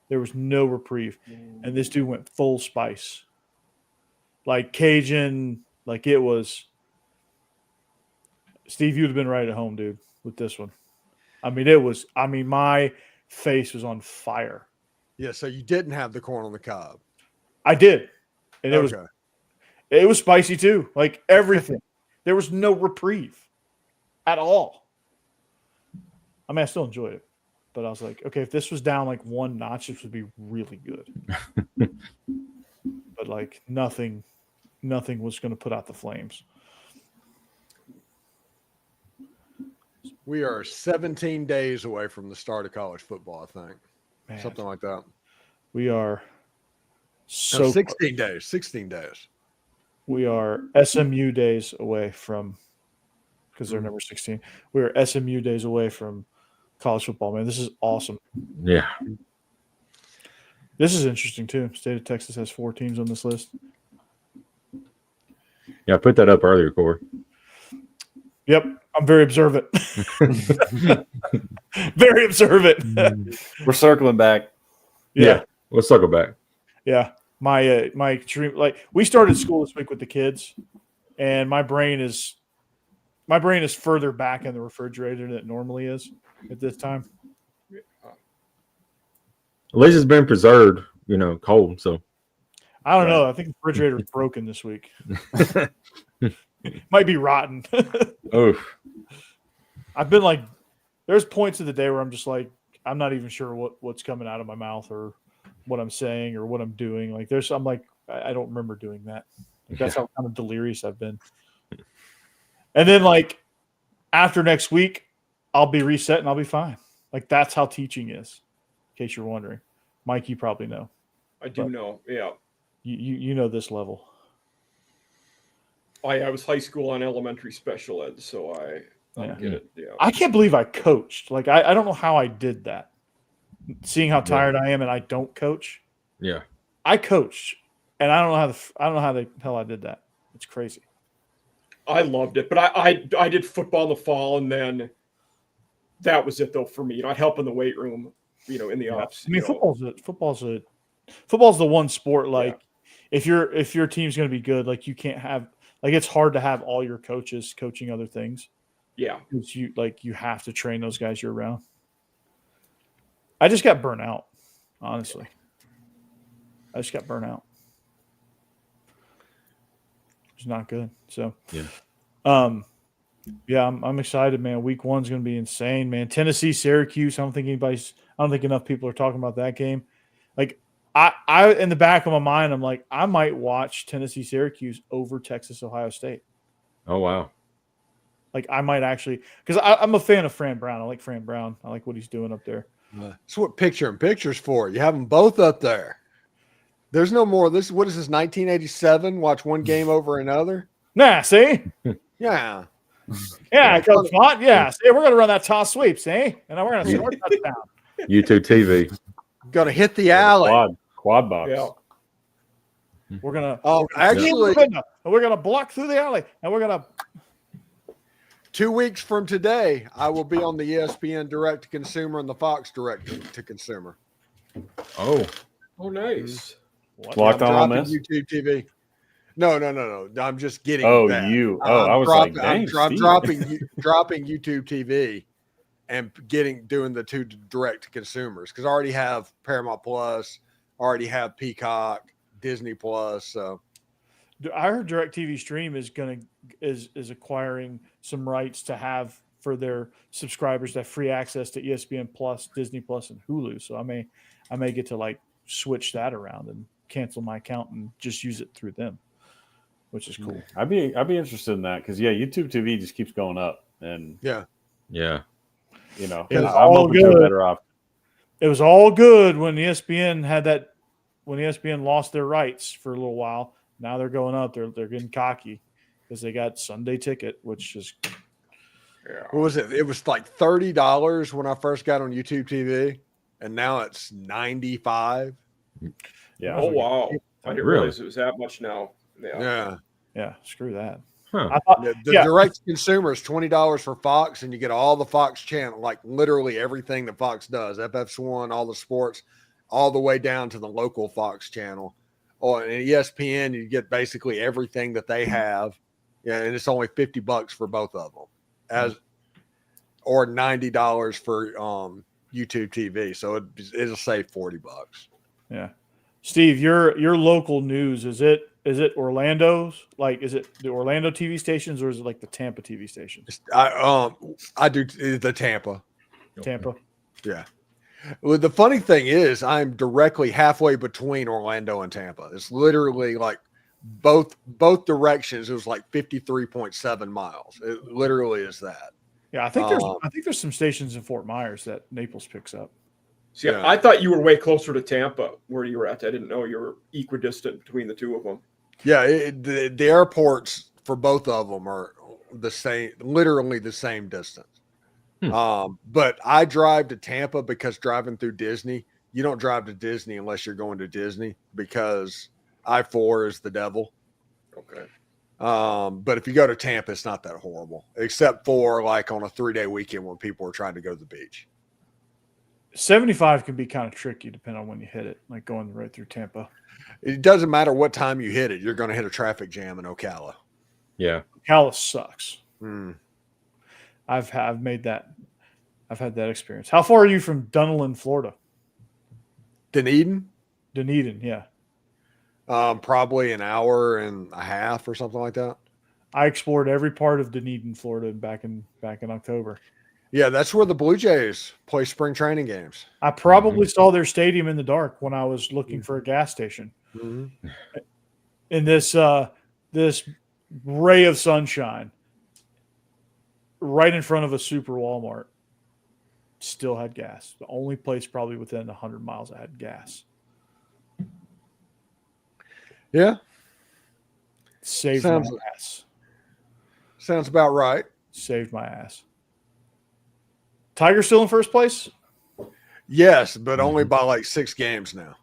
There was no reprieve. And this dude went full spice. Like Cajun, like it was. Steve, you'd have been right at home, dude, with this one. My face was on fire. Yeah, so you didn't have the corn on the cob. I did. And Okay. it was spicy too. Like everything. There was no reprieve at all. I mean, I still enjoyed it. But I was like, okay, if this was down like one notch, this would be really good. But like nothing was going to put out the flames. We are 17 days away from the start of college football, I think. Man, Something like that. we are No, 16 days. 16 days. We are SMU days away from, because they're number 16. We are SMU days away from college football, man. This is awesome. Yeah. This is interesting too. State of Texas has 4 teams on this list. Yeah, I put that up earlier, Corey. Yep, I'm very observant. Very observant. We're circling back. Yeah. Let's circle back. Yeah. My extreme, like we started school this week with the kids, and my brain is further back in the refrigerator than it normally is at this time. At least it's been preserved, cold. So I don't know. I think the refrigerator is broken this week. Might be rotten. Oof. I've been like, there's points of the day where I'm just like, I'm not even sure what's coming out of my mouth or what I'm saying or what I'm doing. Like I'm like, I don't remember doing that. Like, that's how kind of delirious I've been. And then like after next week, I'll be reset and I'll be fine. Like that's how teaching is, in case you're wondering. Mike, you probably know. I do know. Yeah. You know this level. I was high school and elementary special ed, so I get it. Yeah. I can't believe I coached. Like I don't know how I did that. Seeing how tired I am and I don't coach. Yeah. I coached, and I don't know how the hell I did that. It's crazy. I loved it, but I did football in the fall, and then that was it though for me. I'd help in the weight room, in the office. I mean, football's the one sport. Like if your team's going to be good, like you can't have. Like it's hard to have all your coaches coaching other things. Yeah. Because you have to train those guys year round. I just got burnt out, honestly. I just got burnt out. It's not good. So I'm excited, man. Week 1's going to be insane, man. Tennessee, Syracuse. I don't think enough people are talking about that game. Like I in the back of my mind, I'm like, I might watch Tennessee, Syracuse over Texas, Ohio State. Oh, wow. Like I might actually, because I'm a fan of Fran Brown. I like Fran Brown. I like what he's doing up there. That's what picture's for. You have them both up there. There's no more. What is this, 1987? Watch one game over another? Nah, see? Yeah. Yeah, Coach Mott. Yeah, see, we're going to run that toss sweep, see? And then we're going to score a touchdown. YouTube TV. Gonna hit the alley. Quad box. Yeah. We're gonna actually, we're gonna block through the alley, and we're gonna. 2 weeks from today, I will be on the ESPN Direct to Consumer and the Fox Direct to Consumer. Oh, nice. Locked on dropping this YouTube TV. No. I'm just getting. Oh, that. I was like, dang, I'm dropping YouTube TV and doing the 2 direct to consumers because I already have Paramount Plus, already have Peacock, Disney Plus. So I heard DirecTV Stream is acquiring some rights to have for their subscribers that free access to ESPN Plus, Disney Plus, and Hulu. So I may get to like switch that around and cancel my account and just use it through them, which is cool. I'd be interested in that because YouTube TV just keeps going up, and yeah. It was I'm all open to a good. better option. It was all good when ESPN had that. When ESPN lost their rights for a little while, now they're going up. They're getting cocky because they got Sunday Ticket, which is. What was it? It was like $30 when I first got on YouTube TV, and now it's $95. Yeah. Oh wow! I didn't realize it was that much now. Yeah. Screw that. Huh. I thought, the direct to consumer is $20 for Fox, and you get all the Fox channel, like literally everything that Fox does, FX1, all the sports, all the way down to the local Fox channel. Or in ESPN, you get basically everything that they have. Yeah, and it's only $50 for both of them, or $90 for YouTube TV. So it'll save $40. Yeah, Steve, your local news is it Orlando's? Like, is it the Orlando TV stations or is it like the Tampa TV stations? I do the Tampa. Tampa. Yeah. Well, the funny thing is, I'm directly halfway between Orlando and Tampa. It's literally like both directions. It was like 53.7 miles. It literally is that. Yeah, I think there's some stations in Fort Myers that Naples picks up. See, yeah. I thought you were way closer to Tampa where you were at. I didn't know you were equidistant between the two of them. Yeah, the airports for both of them are the same, literally the same distance. But I drive to Tampa because driving through Disney, you don't drive to Disney unless you're going to Disney because I-4 is the devil. Okay. But if you go to Tampa, it's not that horrible, except for like on a 3-day weekend when people are trying to go to the beach. 75 can be kind of tricky depending on when you hit it, like going right through Tampa. It doesn't matter what time you hit it. You're going to hit a traffic jam in Ocala. Yeah. Ocala sucks. Mm. I've had that experience. How far are you from Dunedin, Florida? Dunedin, yeah. Probably an hour and a half or something like that. I explored every part of Dunedin, Florida back in October. Yeah, that's where the Blue Jays play spring training games. I probably saw their stadium in the dark when I was looking for a gas station. Mm-hmm. In this ray of sunshine, right in front of a super Walmart, still had gas. The only place probably within 100 miles that had gas. Yeah. Saved my ass. Sounds about right. Saved my ass. Tiger still in first place? Yes, but only by like 6 games now.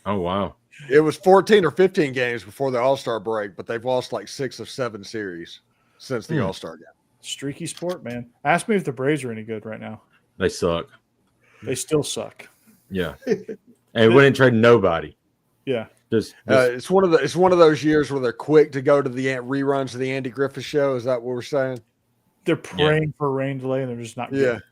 Oh, wow. It was 14 or 15 games before the All-Star break, but they've lost like 6 of 7 series since the All-Star game. Streaky sport, man. Ask me if the Braves are any good right now. They suck. They still suck. Yeah. And we didn't trade nobody. Yeah. It's one of those years where they're quick to go to the reruns of the Andy Griffith Show. Is that what we're saying? They're praying for a rain delay, and they're just not good.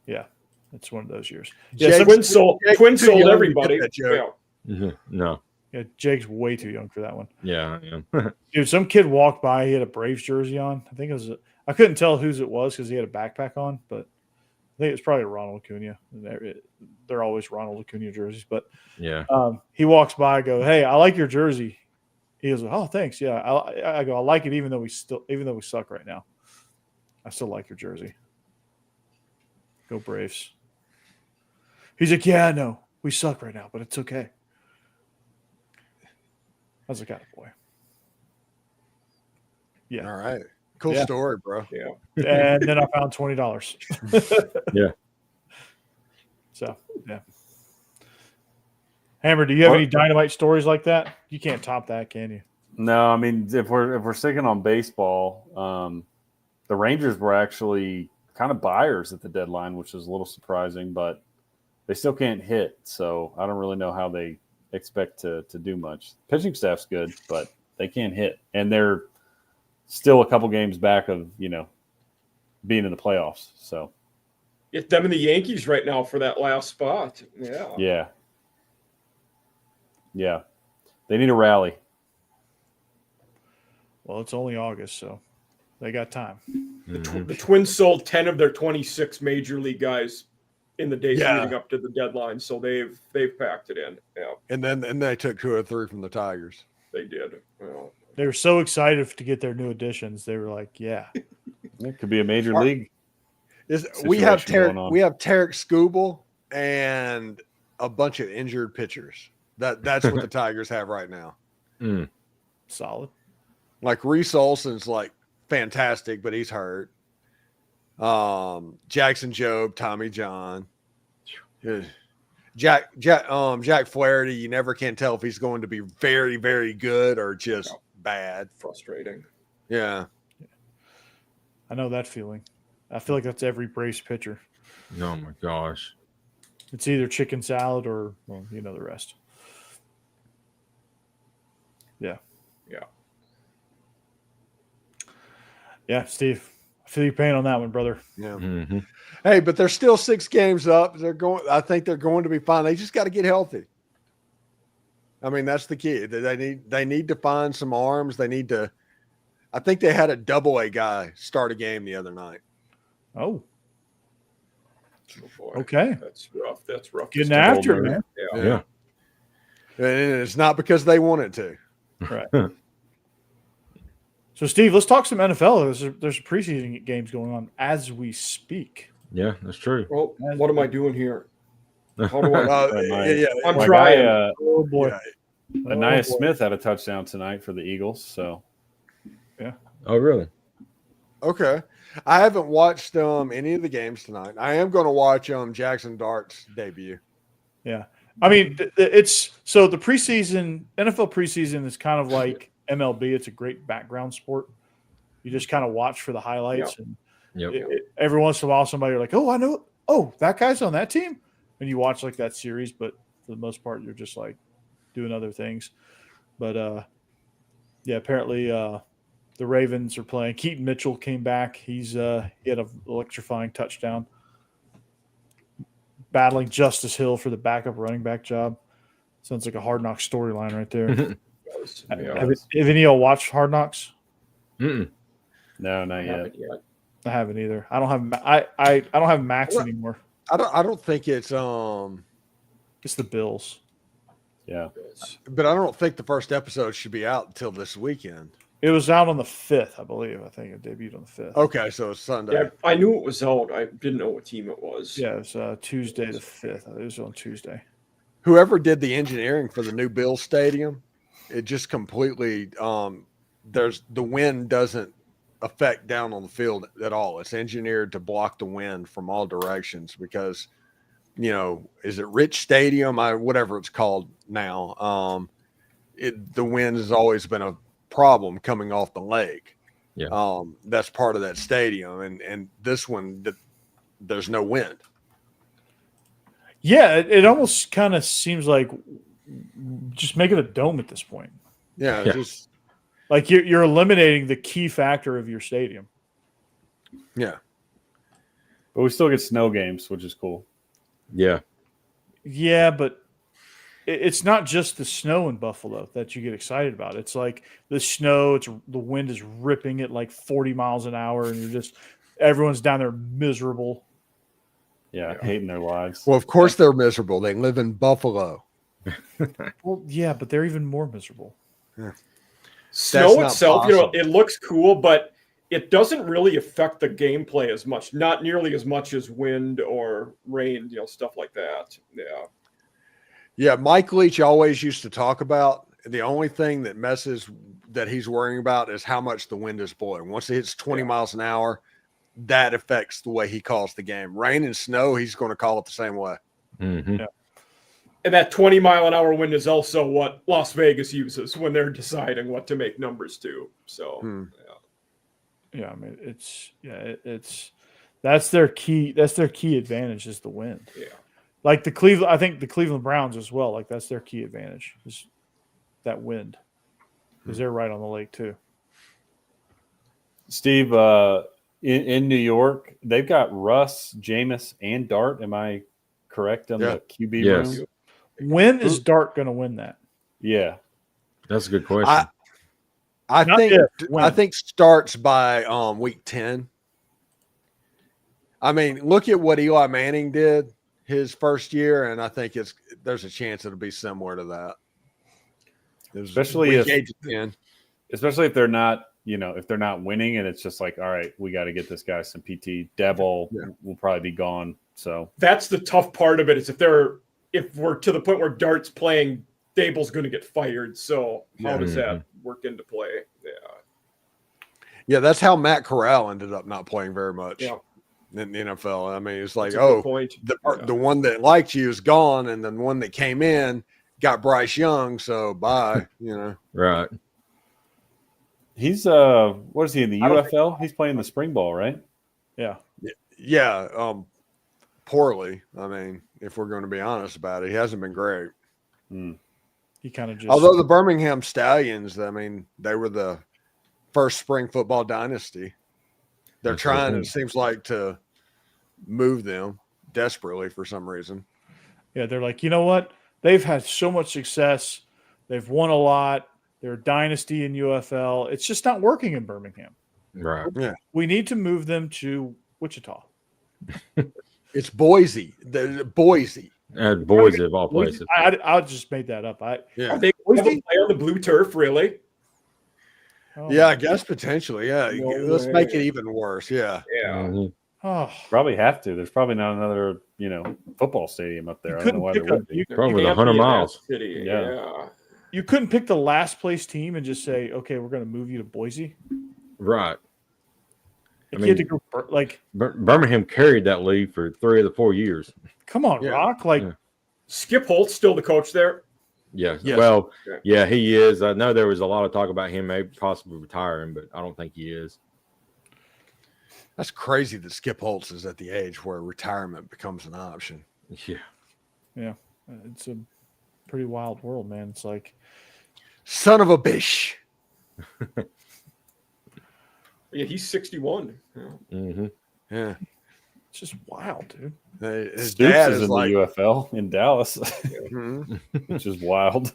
Yeah. It's one of those years. Yeah, Twins sold everybody. Yeah. Mm-hmm. No. Yeah, Jake's way too young for that one. Yeah, I am. Dude, some kid walked by. He had a Braves jersey on. I think it was. I couldn't tell whose it was because he had a backpack on, but I think it was probably Ronald Acuna. They're always Ronald Acuna jerseys, but yeah. He walks by. I go, "Hey, I like your jersey." He goes, "Oh, thanks. Yeah." I go, "I like it, even though we suck right now. I still like your jersey. Go Braves." He's like, "Yeah, no, we suck right now, but it's okay." I was like, "God, boy." Yeah. All right. Cool story, bro. Yeah. And then I found $20. Yeah. So, yeah. Hammer, do you have any dynamite stories like that? You can't top that, can you? No, I mean, if we're sticking on baseball, the Rangers were actually kind of buyers at the deadline, which is a little surprising, but they still can't hit. So I don't really know how they expect to do much. Pitching staff's good, but they can't hit. And they're still a couple games back of, being in the playoffs. So It's them and the Yankees right now for that last spot. yeah. They need a rally. Well, it's only August, so they got time. The Twins sold 10 of their 26 major league guys in the days leading up to the deadline, so they've packed it in. Yeah, And then they took 2 or 3 from the Tigers. they did. Well, They were so excited to get their new additions. They were like, "Yeah, It could be a major league. We have situation going on. Tarek Skubal and a bunch of injured pitchers. That's what the Tigers have right now. solid." Like Reese Olson's like fantastic, but he's hurt. Jackson Jobe, Tommy John, Jack Flaherty. You never can tell if he's going to be very, very good or just bad. frustrating. Yeah. I know that feeling. I feel like that's every Braves pitcher. Oh my gosh. It's either chicken salad or, well, the rest. Yeah. Yeah. Yeah, Steve. I feel your pain on that one, brother. Yeah. Mm-hmm. Hey, but they're still 6 games up. I think they're going to be fine. They just got to get healthy. I mean, that's the key. They need to find some arms. I think they had a double-A guy start a game the other night. Oh, Oh, boy. okay. That's rough. That's rough. Getting after it, man. Yeah. And it's not because they wanted to. Right. So, Steve, let's talk some NFL. There's preseason games going on as we speak. Yeah, that's true. Well, what am I doing here? How do I? I'm My trying. guy, Oh, boy. Anaya Smith had a touchdown tonight for the Eagles. So Oh, really? Okay. I haven't watched any of the games tonight. I am going to watch Jackson Dart's debut. Yeah. I mean, it's so the preseason, NFL preseason is kind of like MLB. It's a great background sport. You just kind of watch for the highlights. And every once in a while, somebody you're like, oh, I know. Oh, that guy's on that team. And you watch like that series. But for the most part, you're just like doing other things. But apparently the Ravens are playing. Keaton Mitchell came back. He had an electrifying touchdown. Battling Justice Hill for the backup running back job. Sounds like a Hard Knocks storyline right there. Have any of y'all watched Hard Knocks? Mm-mm. no, not yet. I haven't either. I don't have I don't have Max anymore. I don't think it's It's the Bills. Yeah. but I don't think the first episode should be out until this weekend. It was out on the 5th, I believe. I think it debuted on the 5th. Okay, so it's Sunday. Yeah, I knew it was out. I didn't know what team it was. Yeah, it was Tuesday the 5th. It was on Tuesday. Whoever did the engineering for the new Bills Stadium, it just completely the wind doesn't affect down on the field at all. It's engineered to block the wind from all directions because, is it Rich Stadium? Whatever it's called now. The wind has always been a problem coming off the lake. Yeah. That's part of that stadium. And this one, there's no wind. Yeah, it almost kind of seems like just make it a dome at this point. Yeah. Just, like you're eliminating the key factor of your stadium. yeah. But we still get snow games, which is cool. Yeah. Yeah, but it's not just the snow in Buffalo that you get excited about. It's like the snow, the wind is ripping at like 40 miles an hour, and everyone's down there miserable. Yeah, hating their lives. Well, of course they're miserable. They live in Buffalo. Well, yeah, but they're even more miserable. Yeah. Snow That's itself, not possible. it looks cool, but it doesn't really affect the gameplay as much. Not nearly as much as wind or rain, stuff like that. Yeah. Yeah, Mike Leach always used to talk about the only thing that he's worrying about is how much the wind is blowing. Once it hits 20 miles an hour, that affects the way he calls the game. Rain and snow, he's going to call it the same way. Mm-hmm. Yeah. And that 20-mile-an-hour wind is also what Las Vegas uses when they're deciding what to make numbers to. So, Yeah, I mean, it's that's their key. That's their key advantage is the wind. Yeah. Like the Cleveland, I think the Cleveland Browns as well. Like that's their key advantage is that wind, because they're right on the lake too. Steve, in New York, they've got Russ, Jameis, and Dart. Am I correct on the QB Yes. room? When is Dart going to win that? Yeah. That's a good question. I think starts by week 10. I mean, look at what Eli Manning did his first year, and I think there's a chance it'll be similar to that. Especially if they're not, if they're not winning, and it's just like, all right, we got to get this guy some PT. Devil will probably be gone. So that's the tough part of it is if we're to the point where Dart's playing, Dable's going to get fired. So how does that work into play? Yeah, that's how Matt Corral ended up not playing very much in the NFL. I mean, it's like, the one that liked you is gone, and then one that came in got Bryce Young, so bye. Right. He's what is he in the UFL? He's playing the spring ball, right? Yeah. Poorly. I mean, if we're going to be honest about it, he hasn't been great. He kind of just. Although the Birmingham Stallions, I mean, they were the first spring football dynasty. They're trying, it seems like, to move them desperately for some reason. Yeah, they're like, you know what? They've had so much success. They've won a lot. They're a dynasty in UFL. It's just not working in Birmingham. Right. Yeah. We need to move them to Wichita. It's Boise. Boise. Boise of all places. I just made that up. Are they going to play on the blue turf, really? I guess potentially. Yeah. Let's make it even worse. Yeah. Mm-hmm. Probably have to. There's probably not another, football stadium up there. I don't know why there would be. Probably 100 miles. Yeah. You couldn't pick the last place team and just say, okay, we're going to move you to Boise. Right. You had to go, Birmingham carried that league for 3 of the 4 years. Come on, Rock. Skip Holt's still the coach there? Yeah. Yes. Well, he is. I know there was a lot of talk about him maybe possibly retiring, but I don't think he is. That's crazy that Skip Holtz is at the age where retirement becomes an option. Yeah. Yeah. It's a pretty wild world, man. It's like, son of a bitch. Yeah, he's 61. Yeah. Mm-hmm. Yeah. It's just wild, dude. His Stoops dad is in like, the UFL in Dallas, which is wild.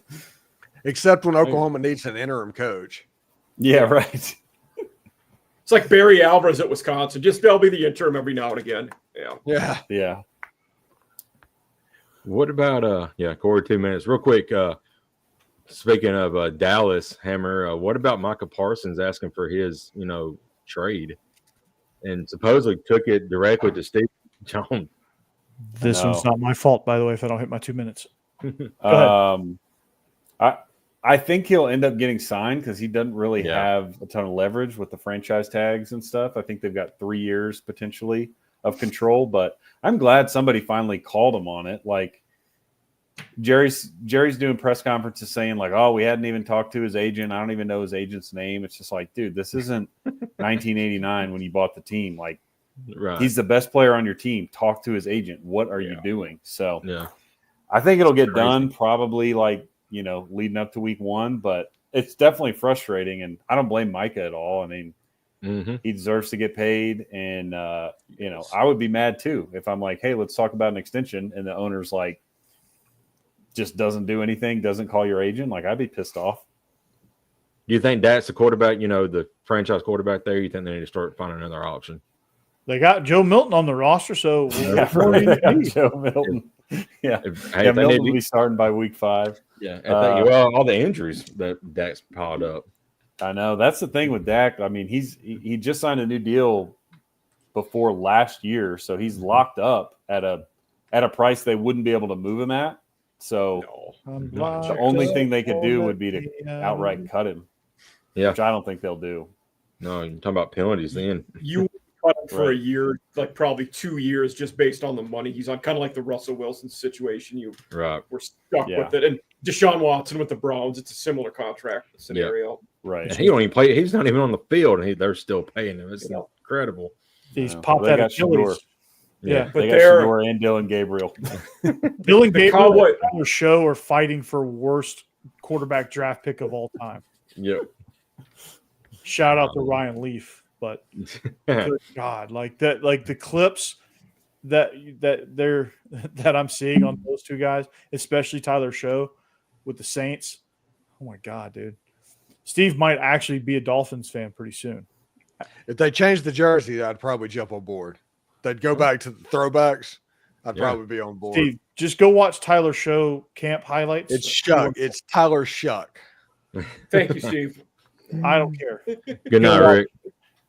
Except when Oklahoma needs an interim coach. Yeah, right. It's like Barry Alvarez at Wisconsin. They'll be the interim every now and again. Yeah. What about Corey, 2 minutes. Real quick, speaking of Dallas, Hammer, what about Micah Parsons asking for his, trade? And supposedly took it directly to Steve Jones. This one's not my fault, by the way, if I don't hit my 2 minutes. Go ahead. I think he'll end up getting signed because he doesn't really have a ton of leverage with the franchise tags and stuff. I think they've got 3 years potentially of control, but I'm glad somebody finally called him on it. Like Jerry's doing press conferences saying like, oh, we hadn't even talked to his agent. I don't even know his agent's name. It's just like, dude, this isn't 1989 when you bought the team. Like, he's the best player on your team. Talk to his agent. What are you doing? So I think it'll get done probably leading up to week 1, but it's definitely frustrating. And I don't blame Micah at all. I mean, he deserves to get paid. And, I would be mad too if I'm like, hey, let's talk about an extension. And the owner's like, just doesn't do anything, doesn't call your agent. Like, I'd be pissed off. Do you think that's the quarterback, the franchise quarterback there? You think they need to start finding another option? They got Joe Milton on the roster, so Joe Milton. Yeah. Milton will be starting by week 5. Yeah. All the injuries that Dak's piled up. I know. That's the thing with Dak. I mean, he just signed a new deal before last year, so he's locked up at a price they wouldn't be able to move him at. So the only thing they could do would be to outright cut him. Yeah. Which I don't think they'll do. No, you're talking about penalties then. You cut him for a year, like probably 2 years, just based on the money he's on. Kind of like the Russell Wilson situation. You were stuck with it. And Deshaun Watson with the Browns, it's a similar contract scenario. Right. And he don't even play. He's not even on the field, and they're still paying him. It's incredible. He's popped that Achilles. Yeah, but they're Shador and Dylan Gabriel. Dylan Gabriel and Tyler Show are fighting for worst quarterback draft pick of all time. Yep. Shout out to Ryan Leaf, but good God, like that, like the clips that I'm seeing on those two guys, especially Tyler Show with the Saints. Oh my God, dude. Steve might actually be a Dolphins fan pretty soon. If they change the jersey, I'd probably jump on board. They'd go back to the throwbacks. I'd probably be on board. Steve, just go watch Tyler Show camp highlights. It's Shuck. It's Tyler Shuck. Thank you, Steve. I don't care. Good night, Rick.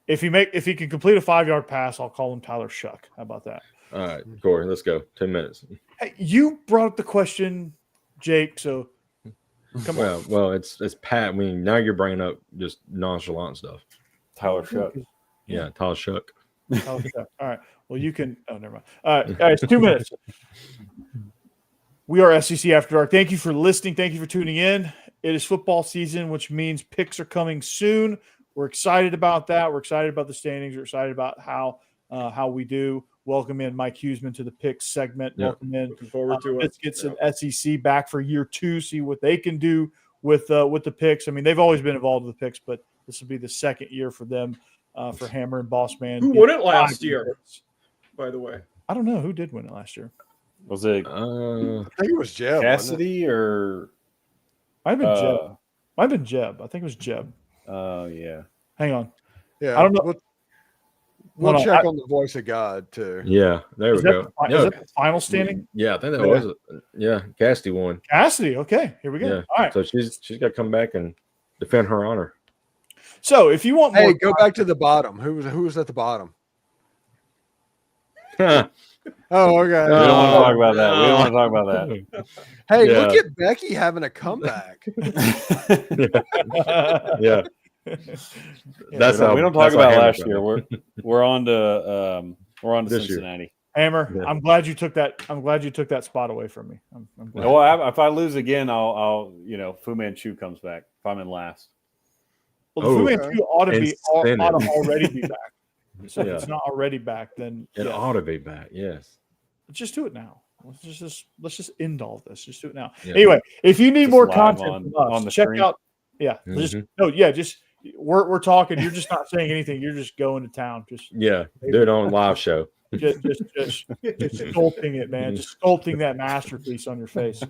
If he can complete a 5-yard pass, I'll call him Tyler Shuck. How about that? All right, Corey, let's go. 10 minutes. Hey, you brought up the question, Jake. So come on. Well, it's Pat. I mean, now you're bringing up just nonchalant stuff. Tyler Shuck. Yeah, Tyler Shuck. All right. Well, you can. Oh, never mind. All right, guys, 2 minutes. We are SEC After Dark. Thank you for listening. Thank you for tuning in. It is football season, which means picks are coming soon. We're excited about that. We're excited about the standings. We're excited about how we do. Welcome in Mike Huseman to the picks segment. Yep. Welcome in. Looking forward to it. Let's get some SEC back for year 2. See what they can do with the picks. I mean, they've always been involved with the picks, but this will be the second year for them. For Hammer and Boss Man. Who won it last year, by the way? I don't know. Who did win it last year? Was it I think it was Jeb. Cassidy or Might have been Jeb. Might have been Jeb. I think it was Jeb. Oh, yeah. Hang on. Yeah. I don't know. We'll check on the voice of God, too. Yeah, there we go. Is that the final standing? Yeah, I think that was it. Yeah, Cassidy won. Cassidy. Okay. Here we go. Yeah. All right. So she's got to come back and defend her honor. So if you want more. Hey, go back to the bottom. Who was at the bottom? Oh, okay. We don't want to talk about that. We don't want to talk about that. Hey, look at Becky having a comeback. Yeah. That's we don't talk about last year. We're on to Cincinnati. Year. Hammer, yeah. I'm glad you took that spot away from me. I'm glad. Well, if I lose again, I'll Fu Manchu comes back if I'm in last. Well, Fu Manchu ought to already be back. So if it's not already back, then it ought to be back. Yes. Let's just do it now. Let's just end all this. Just do it now. Yeah. Anyway, if you need more content from us, check out. Yeah. Mm-hmm. We're talking. You're just not saying anything. You're just going to town. Just do it on live show. Just sculpting it, man. Just sculpting that masterpiece on your face.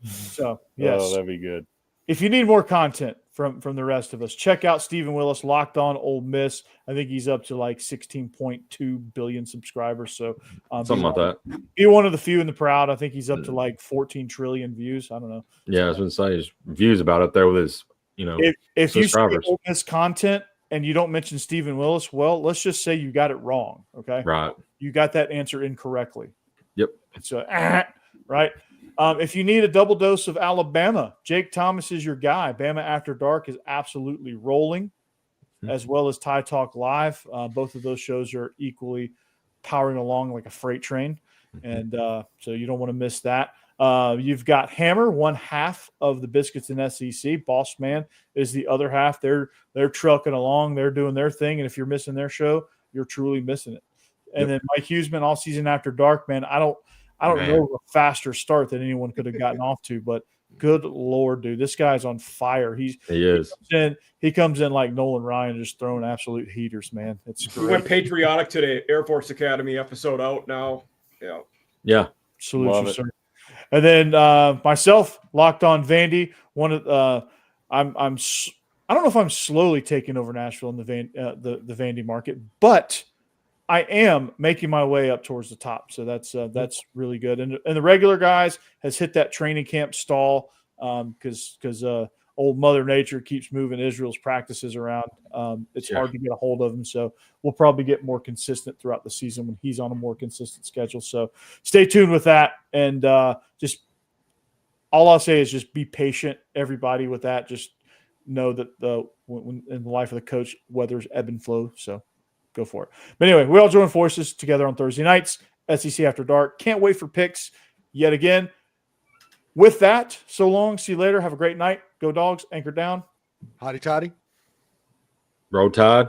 So yes, that'd be good. If you need more content from the rest of us, check out Stephen Willis, Locked On Ole Miss. I think he's up to like 16.2 billion subscribers. So something like that. Be one of the few in the proud. I think he's up to like 14 trillion views. I don't know. Yeah, I was going to say his views about it there with his, if you see Ole Miss content and you don't mention Stephen Willis, well, let's just say you got it wrong. Okay. Right. You got that answer incorrectly. Yep. So, right. If you need a double dose of Alabama, Jake Thomas is your guy. Bama After Dark is absolutely rolling, as well as Tie Talk Live. Both of those shows are equally powering along like a freight train, and so you don't want to miss that. You've got Hammer, one half of the Biscuits in SEC. Boss Man is the other half. They're trucking along. They're doing their thing, and if you're missing their show, you're truly missing it. And then Mike Huseman, All Season After Dark, man. I don't know a faster start that anyone could have gotten off to, but good Lord, dude, this guy's on fire. He comes in like Nolan Ryan, just throwing absolute heaters, man. It's great. We went patriotic today. Air Force Academy episode out now. Yeah. Salute you, sir. And then myself, Locked On Vandy. I don't know if I'm slowly taking over Nashville in the Vandy market, but I am making my way up towards the top, so that's really good. And the regular guys has hit that training camp stall because old Mother Nature keeps moving Israel's practices around. It's hard to get a hold of him, so we'll probably get more consistent throughout the season when he's on a more consistent schedule. So stay tuned with that, and just all I'll say is just be patient, everybody, with that. Just know that when in the life of the coach, weather's ebb and flow. So go for it. But anyway, we all join forces together on Thursday nights, SEC After Dark. Can't wait for picks yet again. With that, so long. See you later. Have a great night. Go Dogs. Anchor down. Hotty toddy. Roll Tide.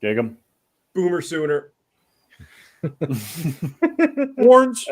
Gig 'em. Boomer Sooner. Horns.